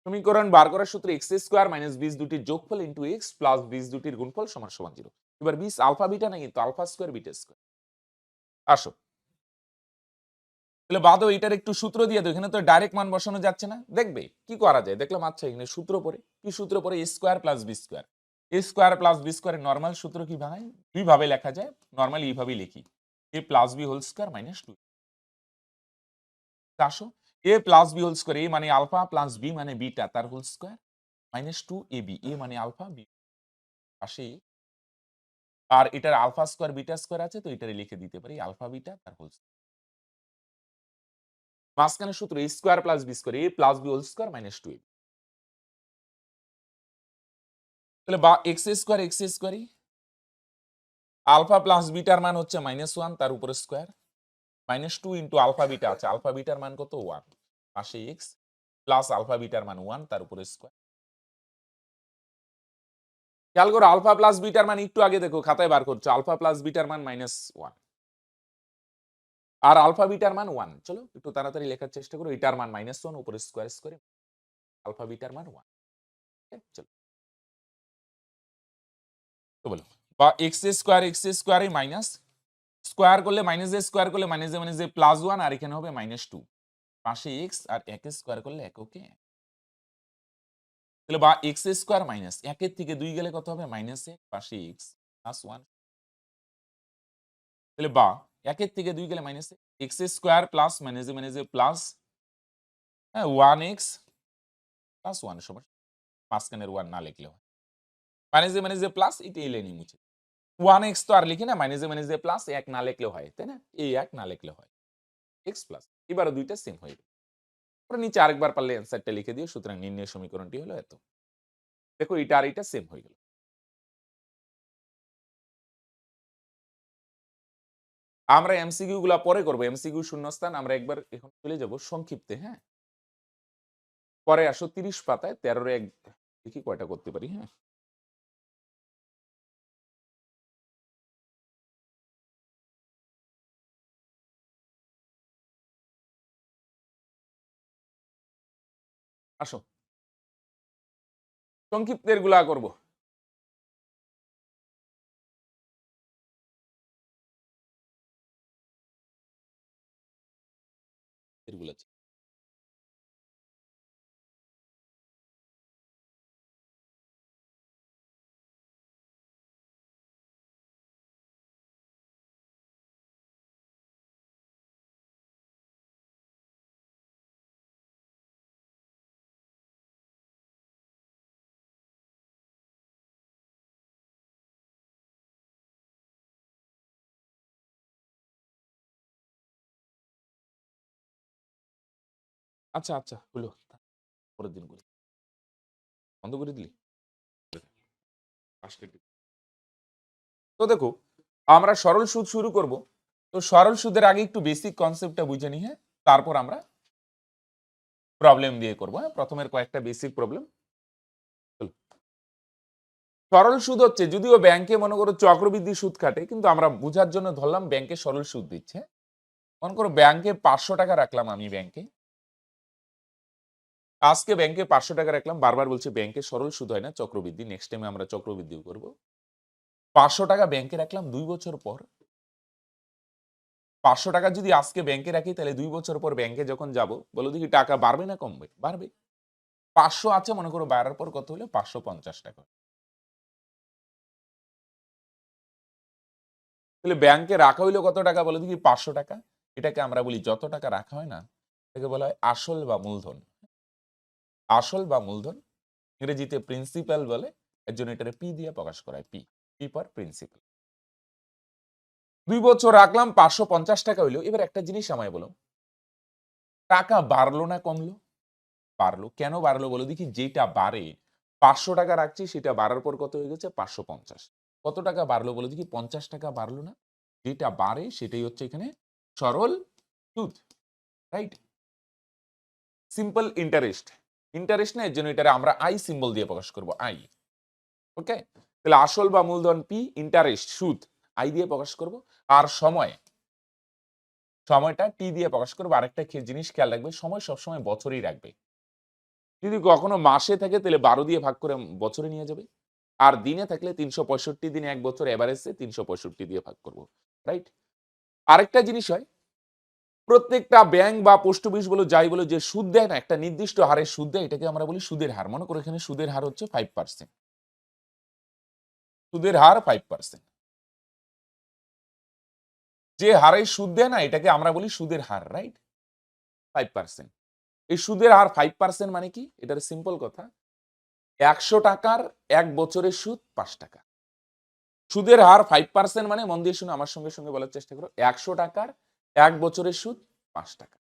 সমীকরণ বার করার সূত্র এক্স স্কোয়ার মাইনাস বীজ দুটির যোগফল ইন্টু এক্স প্লাস বীজ দুটির গুণফল সমান সমান 0। এবার বীজ আলফা বিটা না, কিন্তু আলফা স্কোয়ার বিটা স্কোয়ার। আসো তাহলে বাদও এটার একটু সূত্র দিয়ে দাও, এখানে তো ডাইরেক্ট মান বসানো যাচ্ছে না, দেখবে কি করা যায়। দেখলাম আচ্ছা এখানে সূত্র পড়ে, কি সূত্র পড়ে? A square plus b square. A square plus b স্কোয়ারের নর্মাল সূত্র কি ভাঙায়? দুইভাবে লেখা যায়, নর্মালি এইভাবেই লিখি, a plus b whole square minus 2। আসো a plus b whole square, a মানে আলফা প্লাস বি মানে বিটা তার whole square minus 2 a b, a মানে আলফা, বি পাশে, আর এটার আলফা স্কোয়ার বিটা স্কোয়ার আছে, তো এটারে লিখে দিতে পারি আলফা বিটা তার হোল স্কোয়ার। মাঝখানে সূত্র a square plus b square, a plus b whole square minus 2। তাহলে বা এক্স স্কোয়ারই, আলফা প্লাস বিটার মান হচ্ছে -1 তার উপরে স্কোয়ার, -2 ইন্টু আলফা বিটা আছে, আলফা বিটার মান কত? 1, পাশে এক্স প্লাস আলফা বিটার মান 1 তার উপরে স্কোয়ার। খেয়াল করো আলফা প্লাস বিটার মান একটু আগে দেখো খাতায় বার করছো, আলফা প্লাস বিটার মান -1 আর আলফা বিটার মান 1। চলো একটু তাড়াতাড়ি লেখার চেষ্টা করো, এটার মান -1 উপরে স্কোয়ার করে আলফা বিটার মান 1। চলো তো বলো, বা এক্স স্কোয়ার মাইনাস স্কোয়ার করলে মাইনাস এ স্কোয়ার করলে মাইনাস এ প্লাস 1, আর এখানে হবে -2 পাশে এক্স, আর একে স্কোয়ার করলে এককে। তাহলে বা এক্স স্কোয়ার মাইনাস 1 থেকে 2 গেলে কত হবে? -1 পাশে এক্স প্লাস 1। তাহলে বা 1 থেকে 2 গেলে মাইনাস এক্স স্কোয়ার প্লাস মাইনাসে প্লাস 1x প্লাস 1 সমান, মাঝখানের 1 না লিখলেও হয়, মাইনাসে প্লাস, এটা এই লাইনে মুছে 1x তো আর লিখি না, মাইনাসে প্লাস 1 না লিখলেও হয়, তাই না? এই 1 না লিখলেও হয়, x প্লাস, এবারে দুইটা সেম হয়ে গেল। পরে নিচে আরেকবার পারলে অ্যান্সারটা লিখে দিও। সুতরাং নির্ণয় সমীকরণটি হলো এত। দেখো এটা আর এটা সেম হয়ে গেল। আমরা এমসিকিউ গুলা পরে করব, এমসিকিউ শূন্যস্থান আমরা একবার এখন চলে যাব সংক্ষিপ্তে। হ্যাঁ, পরে আসো 30 পাতায় 13 এর 1 দেখি কয়টা করতে পারি। হ্যাঁ, আসো সংক্ষিপ্তের গুলা করব। এগুলা আচ্ছা আচ্ছা হলো, পরের দিন করি। বন্ধ করে দিলি? তো দেখো আমরা সরল সুদ শুরু করব। তো সরল সুদের আগে একটু বেসিক কনসেপ্টটা বুঝে নিই, হ্যাঁ, তারপর আমরা প্রবলেম দিয়ে করব। হ্যাঁ, প্রথমের কয়েকটা বেসিক প্রবলেম। সরল সুদ হচ্ছে, যদিও ব্যাংকে মনে করো চক্রবৃদ্ধি সুদ কাটে, কিন্তু আমরা বোঝার জন্য ধরলাম ব্যাংকে সরল সুদ দিচ্ছে। মনে করো ব্যাংকে 500 টাকা রাখলাম, আমি ব্যাংকে আজকে ব্যাংকে 500 টাকা রাখলাম, বারবার বলছি ব্যাংকে সরল সুদ হয় না, চক্রবৃদ্ধি। নেক্সট টাইমে আমরা চক্রবৃদ্ধিও করব। 500 টাকা ব্যাংকে রাখলাম, 2 বছর পর 500 টাকা যদি আজকে ব্যাংকে রাখি, তাহলে 2 বছর পর ব্যাংকে যখন যাব, বলো দেখি টাকা বাড়বে না কমবে? বাড়বে। 500 আছে মনে করো, বাড়ার পর কত হলো? 550 টাকা। তাহলে ব্যাংকে রাখা হইলো কত টাকা বলে দেখি 500 টাকা। এটাকে আমরা বলি যত টাকা রাখা হয় না এটাকে বলা হয় আসল বা মূলধন। আসল বা মূলধন ইংরেজিতে প্রিন্সিপাল বলে। এর জন্য এটারে পি দিয়ে প্রকাশ করা হয়। P for principal. 2 বছর রাখলাম 550 টাকা হইলো। এবার একটা জিনিস আমায় বলো, টাকা বাড়লো না কমলো? বাড়লো। কেন বাড়লো বলো দেখি? যেটা বাড়ে 500 টাকা রাখছি সেটা বাড়ার পর কত হয়ে গেছে? 550। কত টাকা বাড়লো বলো দেখি? 50 টাকা বাড়লো না? যেটা বাড়ে সেটাই হচ্ছে এখানে সরল সুদ। রাইট? Simple interest. ইন্টারেস্ট না, এর জন্য এটারে আমরা আই সিম্বল দিয়ে প্রকাশ করব। আই। ওকে? তাহলে আসল বা মূলধন পি, ইন্টারেস্ট সুদ আই দিয়ে প্রকাশ করব। আর সময়টা টি দিয়ে প্রকাশ করব। আরেকটা জিনিস খেয়াল রাখবে, সময় সবসময় বছরেই রাখবে। যদি কখনো মাসে থাকে তাহলে 12 দিয়ে ভাগ করে বছরে নিয়ে যাবে। আর দিনে থাকলে 365 দিনে এক বছর এভারেজে 365 দিয়ে ভাগ করব। রাইট? আরেকটা জিনিস হয়, প্রত্যেকটা ব্যাংক বা পোস্ট অফিস বলো যাই বলো যে সুদ দেয় না, একটা নির্দিষ্ট হারে সুদ দেয়, এটাকে আমরা বলি সুদের হার। মনে করো এখানে সুদের হার হচ্ছে 5%। সুদের হার 5%। যে হারে সুদ দেয় না এটাকে আমরা বলি সুদের হার। রাইট? 5%। এই সুদের হার 5% মানে কি? এটার সিম্পল কথা, 100 টাকার 1 বছরের সুদ 5 টাকা। সুদের হার 5% মানে, মন দিয়ে শুনে আমার সঙ্গে সঙ্গে বলার চেষ্টা করো, 100 টাকার 1 বছরের সুদ 5 টাকা।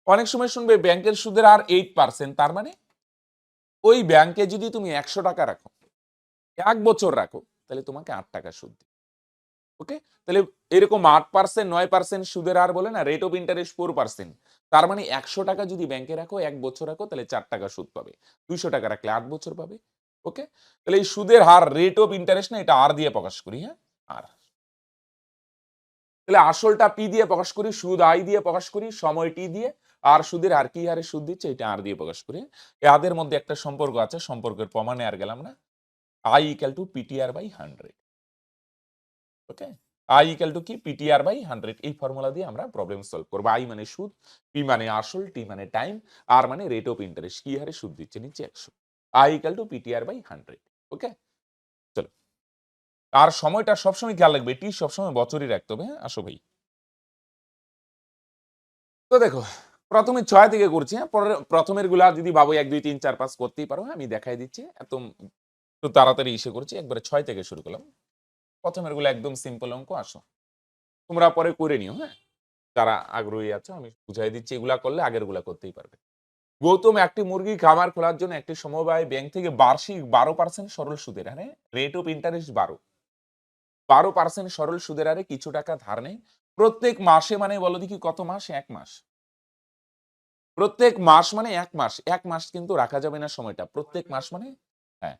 অনেক সময় শুনবে ব্যাংকের সুদের হার 8%, তার মানে ওই ব্যাংকে যদি তুমি 100 টাকা রাখো, 1 বছর রাখো, তাহলে তোমাকে 8 টাকা সুদ দিবে। ওকে? তাহলে এরকম 8%, 9% সুদের হার বলে না, রেট অফ ইন্টারেস্ট 4%। তার মানে 100 টাকা যদি ব্যাংকে রাখো, 1 বছর রাখো, তাহলে 4 টাকা সুদ পাবে। 200 টাকা রাখলে 8 বছর পাবে। ওকে? তাহলে এই সুদের হার, রেট অফ ইন্টারেস্ট না, এটা আর দিয়ে প্রকাশ করি। হ্যাঁ? আর। তাহলে আসলটা পি দিয়ে প্রকাশ করি, সুদ আই দিয়ে প্রকাশ করি, সময় টি দিয়ে, আর সুদের হার কি হারে সুদ দিচ্ছে এটা আর দিয়ে প্রকাশ করি। এদের মধ্যে একটা সম্পর্ক আছে, সম্পর্কের প্রমাণে আর গেলাম না। I equal to PTR by 100। Okay? I equal to কি? PTR by 100। এই ফর্মুলা দিয়ে আমরা প্রবলেম সলভ করব। আই মানে সুদ, পি মানে আসল, টি মানে টাইম, আর মানে রেট অফ ইন্টারেস্ট, কি হারে সুদ দিচ্ছে নিচে 100। I equal to PTR by 100। Okay? চলো। আর সময়টা সবসময় খেয়াল রাখবে, টি সবসময় বছরই রাখতে হবে। হ্যাঁ? আসো ভাই। তো দেখো, প্রথমে 6 থেকে করছি। হ্যাঁ? পরের প্রথমের গুলা যদি ভাবো 1 2 3 4 5 করতেই পারো। হ্যাঁ? আমি দেখাই দিচ্ছি। একটু তাড়াতাড়ি ইসে করছি। একবারে 6 থেকে শুরু করলাম। প্রথমের গুলো একদম সিম্পল অঙ্ক। আসো। তোমরা পরে করে নিও। হ্যাঁ? যারা আগ্রহী আছো আমি বুঝাই দিচ্ছি। এগুলা করলে আগের গুলা করতেই পারবে। গৌতম একটি মুরগি খামার খোলার জন্য একটি সমবায় ব্যাংক থেকে বার্ষিক 12% সরল সুদের হারে, রেট অফ ইন্টারেস্ট 12% সরল সুদের হারে কিছু টাকা ধার নেয়। প্রত্যেক মাসে মানে বলো দেখি কত মাস? 1 মাস। প্রত্যেক মাস মানে 1 মাস। 1 মাস কিন্তু রাখা যাবে না সময়টা। প্রত্যেক মাস মানে, হ্যাঁ।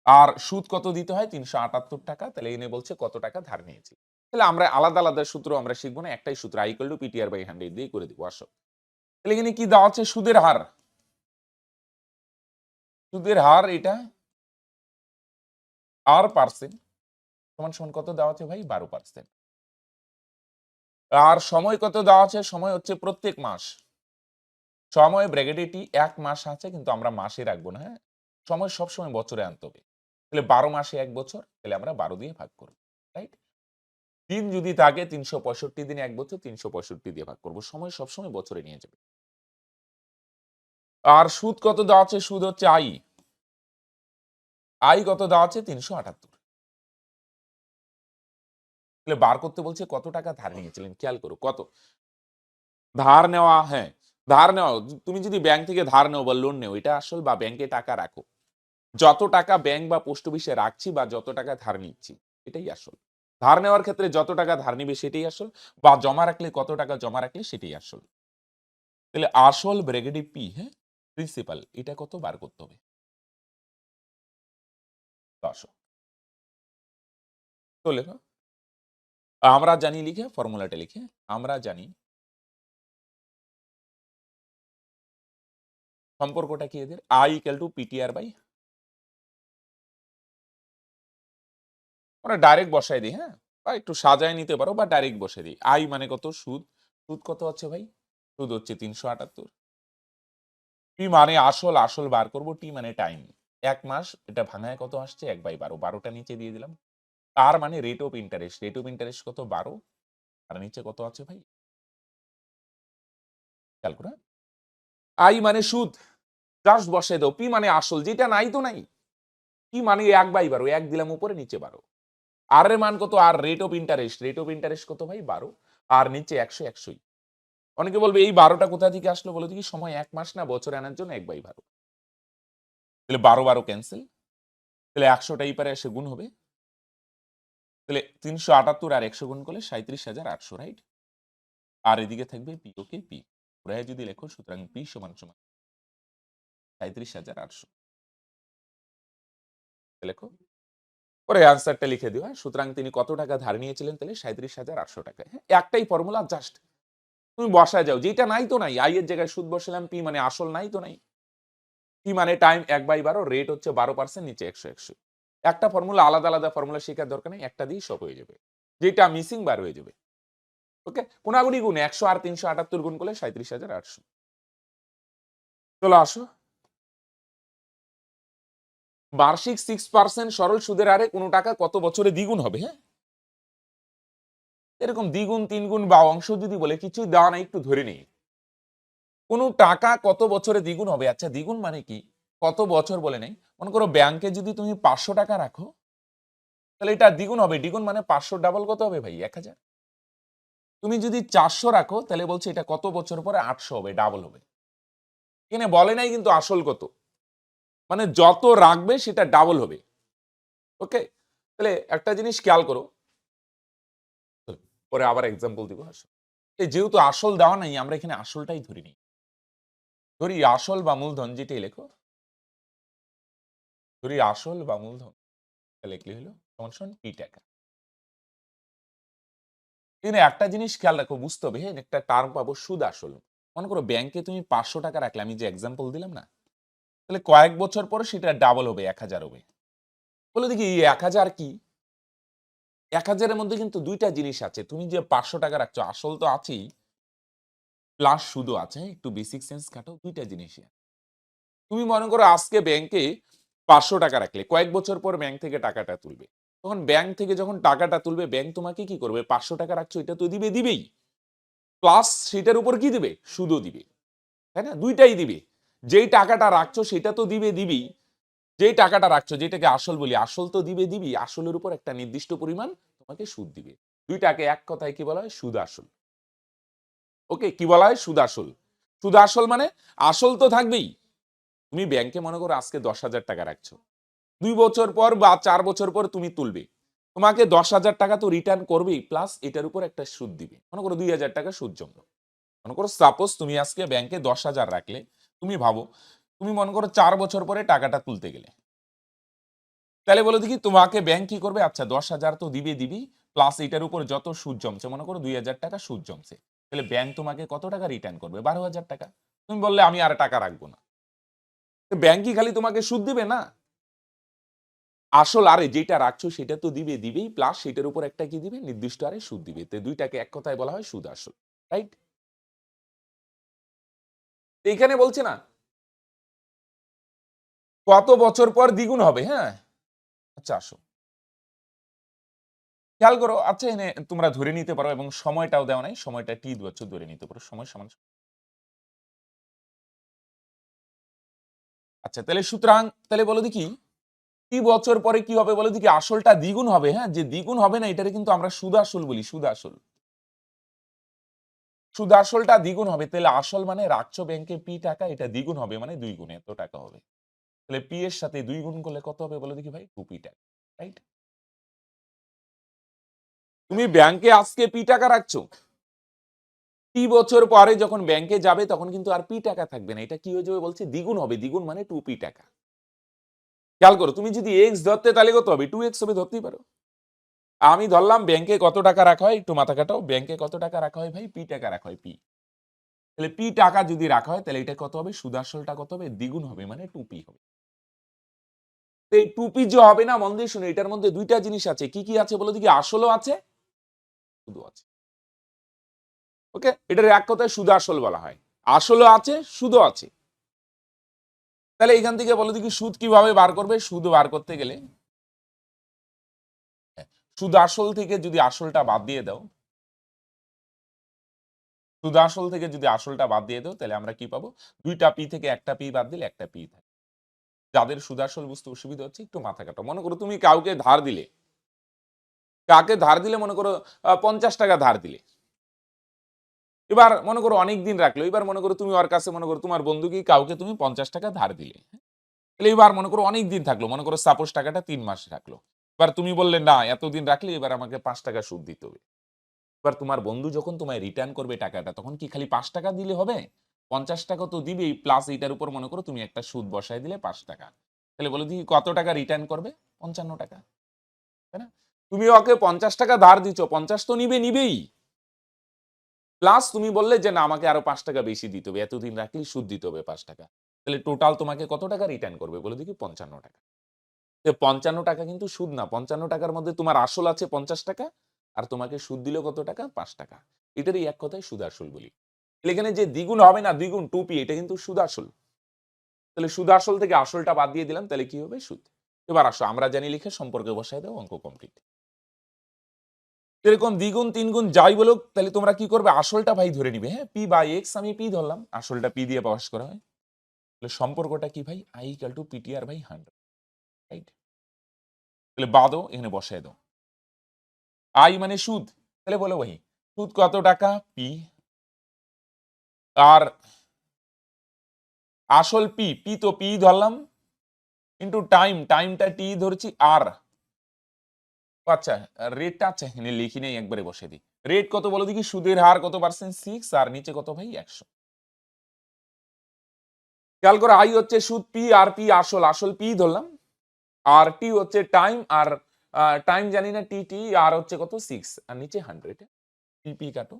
আর সুদ কত দিতে হয়? ৩৭৮ টাকা। তাহলে এনে বলছে কত টাকা ধার নিয়েছি। তাহলে আমরা আলাদা, আলাদা সূত্র আমরা শিখব না। একটাই সূত্র, I equal to PTR by 100 দিয়ে করে দিব। আসো। তাহলে এখানে কি দেওয়া আছে? সুদের হার। সুদের হার এটা আর পার্সেন্ট সমান সমান কত দেওয়া আছে ভাই? 12%। আর সময় কত দেওয়া আছে? সময় হচ্ছে প্রত্যেক মাস। সময় ব্র্যাকেটে টি 1 মাস আছে কিন্তু আমরা মাসে রাখবো না। হ্যাঁ? সময় সবসময় বছরে আনতে হবে। তাহলে 12 মাসে 1 বছর, তাহলে আমরা 12 দিয়ে ভাগ করব। রাইট? দিন যদি থাকে 365 দিনে 1 বছর, 365 দিয়ে ভাগ করব। সময় সবসময় বছরে নিয়ে যাবে। আর সুদ কত দেওয়া আছে? সুদ হচ্ছে আই। আই কত দেওয়া আছে? 378। তাহলে বার করতে বলছে কত টাকা ধার নিয়েছিলেন। খেয়াল করো কত ধার নেওয়া। হ্যাঁ, ধার নেওয়া। তুমি যদি ব্যাংক থেকে ধার নেও বা লোন নেও, এটা আসল বা ব্যাংকে টাকা রাখো, যত টাকা ব্যাংক বা পোস্ট অফিসে রাখছি বা যত টাকা ধার নিচ্ছি, এটাই আসল। ধার নেওয়ার ক্ষেত্রে যত টাকা ধার নিবে সেটাই আসল, বা জমা রাখলে কত টাকা জমা রাখলে সেটাই আসল। তাহলে আসল ব্র্যাকেটে পি, হ্যাঁ, প্রিন্সিপাল, এটা কত বার করতে হবে? 10। তো লেখো। আমরা জানি লিখে, ফর্মুলাটা লিখে আমরা জানি সম্পর্কটা কি এদের? I equal to PTR by, আমরা ডাইরেক্ট বসাই দিই। হ্যাঁ, বা একটু সাজায় নিতে পারো বা ডাইরেক্ট বসাই দিই। আই মানে কত? সুদ। সুদ কত হচ্ছে ভাই? সুদ হচ্ছে 378। পি মানে আসল, আসল বার করব। টি মানে টাইম, 1 মাস। এটা ভাঙায় কত আসছে? 1/12। 12টা নিচে দিয়ে দিলাম। আর মানে rate of interest, rate of interest কত 12, আর নিচে কত আছে ভাই, খেয়াল করে, আই মানে সুদ, জাস্ট বসে দাও, পি মানে আসল, যেটা নাই তো নাই, পি মানে 1/12, 1 দিলাম উপরে, নিচে 12, আর এর মান কত, আর rate of interest, rate of interest কত ভাই 12, আর নিচে 100, 100ই। অনেকে বলবে এই 12টা কোথা থেকে আসলো, বলে দেখি সময় 1 মাস না বছরে আনার জন্য 1/12, তাহলে 12 12 ক্যান্সেল, তাহলে 100টা এই পারে এসে গুণ হবে, তাহলে 378 আর 100 গুণ করলে 37,800, রাইট। আর এদিকে থাকবে পি, ওকে, পি পুরো যদি লেখো, সুতরাং পি সমান সমান 37,800 লেখো, পরে অ্যান্সারটা লিখে দিও। সুতরাং তিনি কত টাকা ধার নিয়েছিলেন, তাহলে 37,800 টাকা। হ্যাঁ, একটাই ফর্মুলা, জাস্ট তুমি বসায় যাও, যেটা নাই তো নাই, আই এর জায়গায় সুদ বসালাম, পি মানে আসল, নাই তো নাই, পি মানে টাইম 1/12, রেট হচ্ছে 12%, নিচে 100, 100। একটা ফর্মুলা, আলাদা আলাদা ফর্মুলা শেখার দরকার নেই, একটা দিয়ে সব হয়ে যাবে, যেটা মিসিং বার হয়ে যাবে। ওকে, কোনাগুনি গুণ 100 আর 378 গুণ করলে 37,800। চলো আসো, বার্ষিক 6% সরল সুদের হারে কোনো টাকা কত বছরে দ্বিগুণ হবে? হ্যাঁ, এরকম দ্বিগুণ, তিনগুণ বা অংশ যদি বলে, কিছু দেওয়া নাই, একটু ধরে নেই, কোন টাকা কত বছরে দ্বিগুণ হবে। আচ্ছা, দ্বিগুণ মানে কি, কত বছর বলে নেই, মনে করো ব্যাংকে যদি তুমি 500 টাকা রাখো, তাহলে এটা দ্বিগুণ হবে, দ্বিগুণ মানে 500 ডাবল কত হবে ভাই, 1000। তুমি যদি 400 রাখো, তাহলে বলছে এটা কত বছর পরে 800 হবে, ডাবল হবে। এখানে বলে নাই কিন্তু আসল কত, মানে যত রাখবে সেটা ডাবল হবে। ওকে, তাহলে একটা জিনিস খেয়াল করো, পরে আবার এক্সাম্পল দিব। যেহেতু আসল দেওয়া নাই, আমরা এখানে আসলটাই ধরি নি, ধরি আসল বা মূলধন, যেটাই লেখো, ধরি আসল বা মূলধন, লিখলে হলো সমান সমান পি টাকা। এখানে একটা জিনিস খেয়াল রাখো, বুঝতে হবে, হ্যাঁ, একটা টার্ম পাবো, সুদ আসল। মনে করো ব্যাংকে তুমি 500 টাকা রাখলে, আমি যে এক্সাম্পল দিলাম না, তাহলে কয়েক বছর পরে সেটা ডাবল হবে, 1000 হবে। বলে দেখি 1000 কি, 1000-এর মধ্যে কিন্তু দুইটা জিনিস আছে, তুমি যে 500 টাকা রাখছো, আসল তো আছেই, প্লাস সুদও আছে, একটু বেসিক সেন্স খাটো, দুইটা জিনিসই। তুমি মনে করো আজকে ব্যাংকে 500 টাকা রাখলে, কয়েক বছর পর ব্যাংক থেকে টাকাটা তুলবে, তখন ব্যাংক থেকে যখন টাকাটা তুলবে, ব্যাংক তোমাকে কি করবে, 500 টাকা রাখছো, এটা তো দিবেই, প্লাস সেটার উপর কি দিবে, সুদও দিবে, তাই না, দুইটাই দিবে। যেই টাকাটা রাখছো সেটা তো দিবেই, যেই টাকাটা রাখছো, যেটাকে আসল বলি, আসল তো দিবি, আসলের উপর একটা নির্দিষ্ট পরিমাণ তোমাকে সুদ দিবে। দুইটাকে এক কথায় কি বলা হয়, সুদ আসল। ওকে, কি বলা হয়, সুদ আসল। সুদ আসল মানে আসল তো থাকবেই। তুমি ব্যাংকে মনে করো আজকে 10,000 টাকা রাখছো, 2 বছর পর বা 4 বছর পর তুমি তুলবে, তোমাকে 10,000 টাকা তো রিটার্ন করবেই, প্লাস এটার উপর একটা সুদ দিবে। মনে করো 2,000 টাকা সুদ জমলো। মনে করো সাপোজ তুমি আজকে ব্যাংকে 10,000 রাখলে, তুমি ভাবো, তুমি মনে করো 4 বছর পরে টাকাটা তুলতে গেলে, তাহলে বলো দেখি তোমাকে ব্যাংক কি করবে, আচ্ছা 10,000 তো দিবি, প্লাস এটার উপর যত সুদ জমছে, মনে করো 2,000 টাকা সুদ জমছে, তাহলে ব্যাংক তোমাকে কত টাকা রিটার্ন করবে, 12,000 টাকা। তুমি বললে আমি আর টাকা রাখবো না, ব্যাংক কি খালি তোমাকে সুদ দিবে না, আসল আরে যেটা রাখছো সেটা তো দিবেই, প্লাস সেটার উপর একটা কি দিবে, নির্দিষ্ট আরে সুদ দিবে। তো দুইটাকে এক কথায় বলা হয় সুদ আসল, রাইট। এখানে বলছে না কত বছর পর দ্বিগুণ হবে। হ্যাঁ, আচ্ছা আসো, খেয়াল করো, আচ্ছা এনে তোমরা ধরে নিতে পারো, এবং সময়টাও দেওয়া নাই, সময়টা টি বছর ধরে নিতে পারো, সময় সমান। আচ্ছা, তাহলে সুতরাং তাহলে বলো দেখি টি বছর পরে কি হবে, বলো দেখি, আসলটা দ্বিগুণ হবে। হ্যাঁ, যে দ্বিগুণ হবে না, এটারে কিন্তু আমরা সুদ আসল বলি, সুদ আসল, সুদ আসলটা দ্বিগুণ হবে, তাহলে আসল মানে রাখছো ব্যাংকে পি টাকা, এটা দ্বিগুণ হবে মানে 2 গুণ, এত টাকা হবে। তাহলে পি এর সাথে 2 গুণ করলে কত হবে বলো দেখি ভাই, 2 পি টাকা, রাইট। তুমি ব্যাংকে আজকে পি টাকা রাখছো, টি বছর পরে যখন ব্যাংকে যাবে, তখন কিন্তু আর পি টাকা থাকবে না, এটা কি হয়ে যাবে বলছে, দ্বিগুণ হবে, দ্বিগুণ মানে 2 পি টাকা। খেয়াল করো, তুমি যদি এক্স ধরতে, তাহলে কত হবে, 2x হবে, ধরতেই পারো। আমি ধরলাম ব্যাংকে কত টাকা রাখা হয়, একটু মাথা কাটাও, ব্যাংকে কত টাকা রাখা হয় ভাই, পি টাকা রাখা হয়, পি। তাহলে পি টাকা যদি রাখা হয়, তাহলে এটা কত হবে, সুদ আসলটা কত হবে, দ্বিগুণ হবে, মানে 2p হবে। এই 2p যে হবে না, মন দিয়ে শুনে, এটার মধ্যে দুইটা জিনিস আছে, কি কি আছে বলো দেখি, আসলও আছে, সুদও আছে। ওকে, এটার এক কথায় সুদ আসল বলা হয়, আসলও আছে, সুদও আছে। তাহলে এখান থেকে বলো দেখি সুদ কিভাবে বার করবে, সুদ বার করতে গেলে সুদ আসল থেকে যদি আসলটা বাদ দিয়ে দাও, সুদ আসল থেকে যদি আসলটা বাদ দিয়ে দাও, তাহলে আমরা কি পাবো? দুইটা পি থেকে একটা পি বাদ দিলে একটা পি থাকে। যাদের সুদ আসল বুঝতে অসুবিধা হচ্ছে একটু মাথা কাটো। মনে করো তুমি কাউকে ধার দিলে, কাকে ধার দিলে, মনে করো 50 টাকা ধার দিলে। এবার মনে করো অনেক দিন রাখলো, এবার মনে করো তুমি ওর কাছে, মনে করো তোমার বন্ধুকে কাউকে তুমি 50 টাকা ধার দিলে, তাহলে এবার মনে করো অনেক দিন থাকলো, মনে করো সাপোজ টাকাটা 3 মাস রাখলো। এবার তুমি বললে না এতদিন রাখলে এবার আমাকে 5 টাকা সুদ দিতে হবে। এবার তোমার বন্ধু যখন তোমায় রিটার্ন করবে টাকাটা, তখন কি খালি 5 টাকা দিলে হবে? 50 টাকা তো দিবেই, প্লাস এইটার উপর মনে করো তুমি একটা সুদ বসায় দিলে 5 টাকা। তাহলে বলো দেখি কত টাকা রিটার্ন করবে? 55 টাকা, তাই না? তুমি ওকে 50 টাকা ধার দিচ্ছ, 50 তো নিবেই, প্লাস তুমি বললে যে না আমাকে আরো 5 টাকা বেশি দিতে হবে, এতদিন রাখলেই সুদ দিতে হবে 5 টাকা। তাহলে টোটাল তোমাকে কত টাকা রিটার্ন করবে বলে দেখি? 55 টাকা। 55 টাকা কিন্তু সুদ না, 55 টাকার মধ্যে তোমার আসল আছে 50 টাকা, আর তোমাকে সুদ দিল কত টাকা? 5 টাকা। এটারই এক কথায় সুদ আসল বলি। তাহলে এখানে যে দ্বিগুণ হবে না, দ্বিগুণ 2p, এটা কিন্তু সুদ আসল। তাহলে সুদ আসল থেকে আসলটা বাদ দিয়ে দিলাম, তাহলে কি হবে? সুদ। এবার আসো আমরা জানি লিখে সম্পর্কে বসায় দাও, অঙ্ক কমপ্লিট। এরকম দ্বিগুণ তিনগুণ যাই বলো, তাহলে তোমরা কি করবে? আসলটা ভাই ধরে নিবে। হ্যাঁ, পি বাই এক্স, আমি পি ধরলাম, আসলটা পি দিয়ে প্রকাশ করা হয়। তাহলে সম্পর্কটা কি ভাই? I equal to PTR by 100, right? তাহলে বাদও এখানে বসায় দাও। আই মানে সুদ, তাহলে বলো ভাই সুদ কত টাকা? পি। আর আসল পি, পি তো পি ধরলাম, ইন্টু টাইম, টাইমটা টি ধরছি, আর আচ্ছা রেটটা আচ্ছা এখানে লিখি নেই, একবারে বসে দিই। রেট কত বলো দেখি? সুদের হার কত পার্সেন্ট? 6, আর নিচে কত ভাই? 100। খেয়াল করো, আই হচ্ছে সুদ, পি আর পি আসল, আসল পি ধরলাম, আর টি হচ্ছে টাইম, আর টাইম জানি না, টি টি, আর হচ্ছে কত? 6, আর নিচে 100। পি পি কাটো।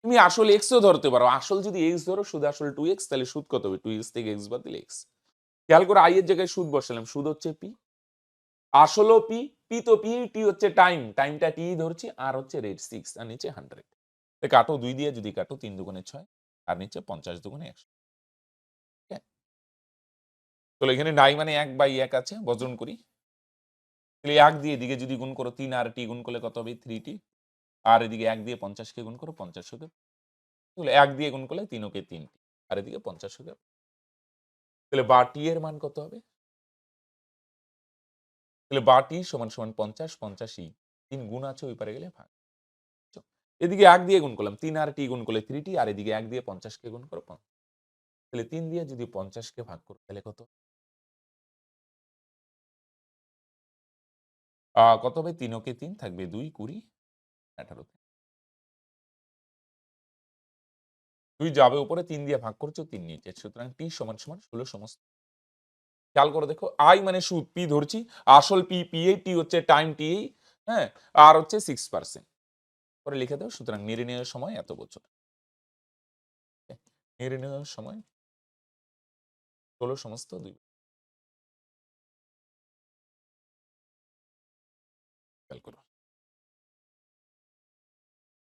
তুমি আসল এক্সও ধরতে পারো, আসল যদি এক্স ধরো, সুদ আসল 2x, তাহলে সুদ কত হবে? 2x থেকে এক্স বাদ দিলে এক্স। খেয়াল করে আই এর জায়গায় সুদ বসালাম, সুদ হচ্ছে পি, আসলও পি, পি তো পি, টি হচ্ছে টাইম, টাইমটা টি ধরছি, আর হচ্ছে রেট 6, আর নিচে 100। কাটো 2 দিয়ে, যদি কাটো 3 দুগুণে 6, আর নিচে 50 দুগুণে 100। তাহলে এখানে নাই মানে 1/1 আছে, বর্জন করি। তাহলে 1 দিয়ে এদিকে যদি গুণ করো, 3 আর টি গুণ করলে কত হবে? 3t। আর এদিকে 1 দিয়ে 50 কে গুণ করো, 50 হবে। তাহলে 1 দিয়ে গুণ করলে 3 ওকে 3, আর এদিকে 50 হবে। তাহলে বা টি এর মান কত হবে? তাহলে বা টি সমান সমান 50, 50ই 3 গুণ আছে, ওই পারে গেলে ভাগ। এদিকে 1 দিয়ে গুণ করলাম, 3 আর টি গুণ করলে 3t, আর এদিকে 1 দিয়ে 50 কে গুণ করো 50। তাহলে 3 দিয়ে যদি 50 কে ভাগ করো, তাহলে কত? কত হবে? 3 ওকে 3 থাকবে 2, 20, 18। 2 যাবে উপরে, 3 দিয়ে ভাগ করছো, 3 নিচে, সুতরাং টি সমান সমান 16 সমস্ত। খেয়াল করে দেখো, আই মানে সুদ, পি ধরছি, আসল পি, পি এ, টি হচ্ছে টাইম, টি, হ্যাঁ, আর হচ্ছে 6%। পরে লিখে দাও, সুতরাং নির্ণয়ের সময় এত বছর। নির্ণয়ের সময় 16 সমস্ত 2। খেয়াল করো,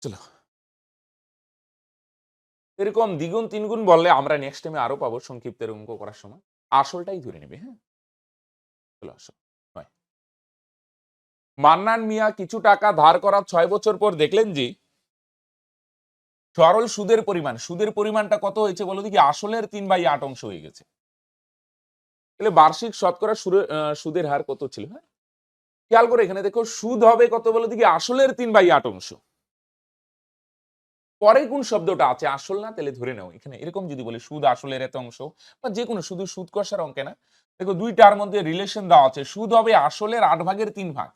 চলো। এরকম দ্বিগুণ তিনগুণ বললে আমরা নেক্সট টাইমে আরো পাবো সংক্ষিপ্তের অঙ্ক করার সময়। আসলটাই ধরে নেবে। হ্যাঁ, চলো আসো। হয়, মান্নান মিয়া কিছু টাকা ধার করার 6 বছর পর দেখলেন যে সরল সুদের পরিমাণ, সুদের পরিমাণটা কত হয়েছে বলো দেখি? আসলের 3/8 অংশ হয়ে গেছে। তাহলে বার্ষিক শতকরা সুদের হার কত ছিল? হ্যাঁ, খেয়াল করে এখানে দেখো, সুদ হবে কত বলো দেখি? আসলের 3/8 অংশ। পরে কোন শব্দটা আছে? আসল না, তাহলে ধরে নাও এখানে এরকম যদি বলি সুদ আসলের এত অংশ, বা যে কোনো শুধু সুদ কষার অঙ্কে না, দেখো দুইটার মধ্যে রিলেশন দেওয়া আছে। সুদ হবে আসলের 8/3 ভাগ,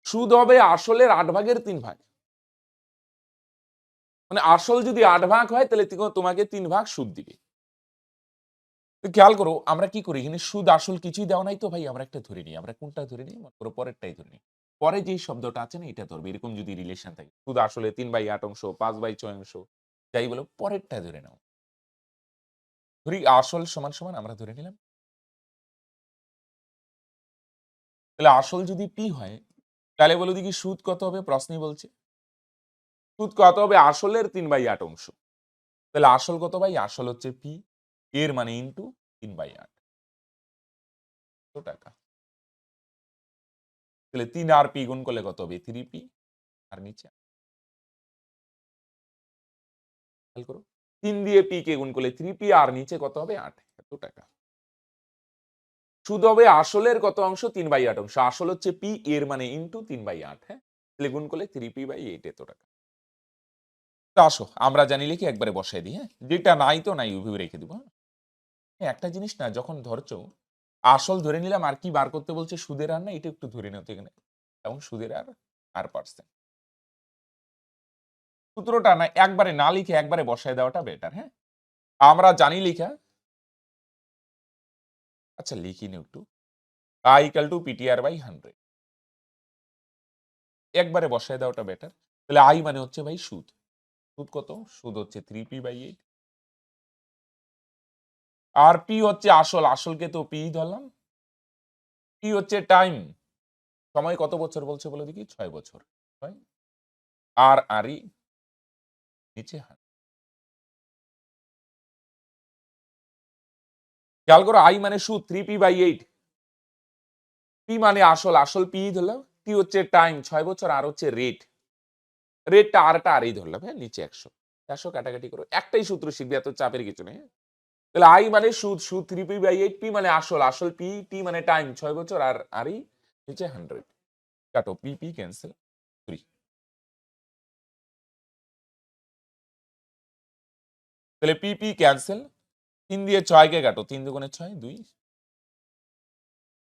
সুদ হবে আসলের 8/3 ভাগ। মানে আসল যদি 8 ভাগ হয়, তাহলে তোমাকে 3 ভাগ সুদ দিবে। তো খেয়াল করো আমরা কি করি এখানে? সুদ আসল কিছুই দেওয়া নাই তো ভাই, আমরা একটা ধরে নিই। আমরা কোনটা ধরে নিই? মনে করো পরেরটাই ধরে নিই। পরে যেই শব্দটা আছে না, এটা ধরবে। এরকম যদি রিলেশন থাকে, সুদ আসলে 3/8 অংশ, 5/6 অংশ, যাই বলো, পরেরটা ধরে নাও। ধরি আসল সমান সমান আমরা ধরে নিলাম। তাহলে আসল যদি পি হয়, তাহলে বলো দেখি সুদ কত হবে? প্রশ্নই বলছে সুদ কত হবে? আসলের 3/8 অংশ। তাহলে আসল কত ভাই? আসল হচ্ছে পি, এর মানে ইন্টু 3/8 টাকা। তাহলে 3 আর পি গুণ করলে কত হবে 3p আর নিচে খেয়াল করো 3 দিয়ে পি কে গুণ করলে 3p আর নিচে কত হবে 8 এত টাকা। সুদ হবে আসলের কত অংশ 3/8 অংশ। আসল হচ্ছে পি এর মানে ইনটু 3/8 হ্যাঁ। তাহলে গুণ করলে 3p/8 এত টাকা। তো আসো আমরা জানি লিখে একবারে বসাই দিই হ্যাঁ। যেটা নাই তো নাই ওইভাবে রেখে দিব হ্যাঁ। একটা জিনিস না যখন ধরছো আসল ধরে নিলাম আর কি বার করতে বলছে সুদের হার না এটা একটু ধরে নিতে এখানে এবং সুদের হার আর পার্সেন্ট সূত্রটা না একবারে না লিখে একবারে বসায় দেওয়াটা বেটার হ্যাঁ। আমরা জানি লিখা আচ্ছা লিখি নি একটু i equal to PTR/100 একবারে বসায় দেওয়াটা বেটার। তাহলে i মানে হচ্ছে ভাই সুদ। সুদ কত? সুদ হচ্ছে 3p/8 আর p হচ্ছে আসল। আসলকে তো p ধরলাম। p হচ্ছে টাইম। সময় কত বছর বলছে বলে দেখি 6 বছর। আর আরই নিচে হার। খেয়াল করো i মানে সুদ 3p/8 p মানে আসল। আসল p ধরলাম। t হচ্ছে টাইম 6 বছর আর হচ্ছে রেট। রেটটা আরটা আরই ধরলাম হ্যাঁ নিচে 100 100 কাটাকাটি করো একটাই সূত্র শিখবে এত চাপের কিছু নেই হ্যাঁ? তাহলে i মানে সুদ সুদ 3p/8 p মানে আসল আসল p t মানে টাইম 6 বছর আর আরই নিচে 100 কাটো p ক্যান্সেল 3 তাহলে p ক্যান্সেল 3 দিয়ে 6 কে কাটো 3 দুগুণে 6 2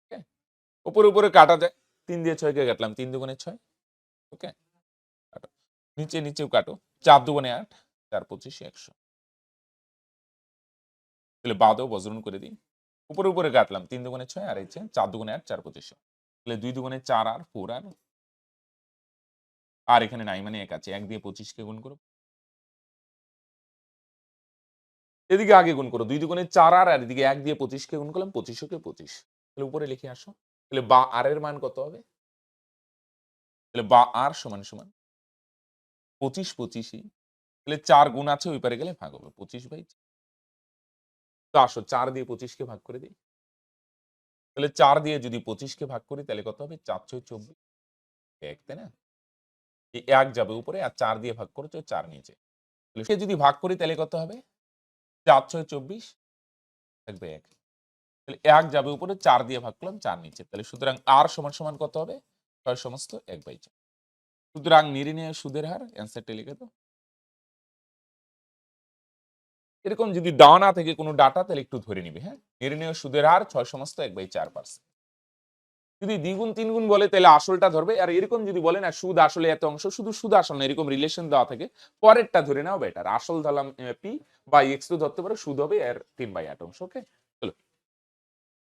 ওকে উপরে উপরে কাটা যায় 3 দিয়ে 6 কে কাটলাম 3 দুগুণে 6 ওকে কাটো নিচে নিচেও কাটো 4 দুগুণে 8 4 25 100 তাহলে বাদও বজ্রন করে দিই উপরে উপরে কাটলাম 3 দুগুণে 6 আর হচ্ছে 4 দুগুণে 8 4 25 তাহলে 2 দুগুণে 4 আর 4 আর এখানে নাই মানে 1 আছে 1 দিয়ে 25 কে গুণ করো এদিকে আগে গুণ করো 2 দুগুণে 4 আর এদিকে 1 দিয়ে 25 কে গুণ করলাম 25 কে 25 তাহলে উপরে লিখে আসো তাহলে বা আর এর মান কত হবে তাহলে বা আর সমান সমান 25 25ই তাহলে 4 গুণ আছে ওই পারে গেলে ভাগ হবে 25/4 তো আসো 4 দিয়ে 25 কে ভাগ করে দিই তাহলে 4 দিয়ে যদি 25 কে ভাগ করি তাহলে কত হবে 4 6 24 1 তাই না এই 1 যাবে উপরে আর 4 দিয়ে ভাগ করেছো 4 নিচে তাহলে সে যদি ভাগ করি তাহলে কত হবে 4 6 24 থাকবে 1 তাহলে 1 যাবে উপরে 4 দিয়ে ভাগ করলাম 4 নিচে তাহলে সুতরাং আর সমান সমান কত হবে 6 সমস্ত 1/4 সুতরাং নির্ণেয় সুদের হার অ্যান্সারটা লিখে দাও এরকম যদি দেওয়া না থেকে কোনো ডাটা তাহলে একটু ধরে নিবে হ্যাঁ নির্ণেয় সুদের হার 6 সমস্ত 1/4 যদি দ্বিগুণ তিনগুণ বলে তাহলে আসলটা ধরবে আর এরকম যদি বলে না সুদ আসলে এত অংশ শুধু সুদ আসল না এরকম রিলেশন দেওয়া থাকে পরেরটা ধরে নাও বেটার আসল ধরলাম পি বা এক্স তো ধরতে পারো সুদ হবে এর 3/8 অংশ ওকে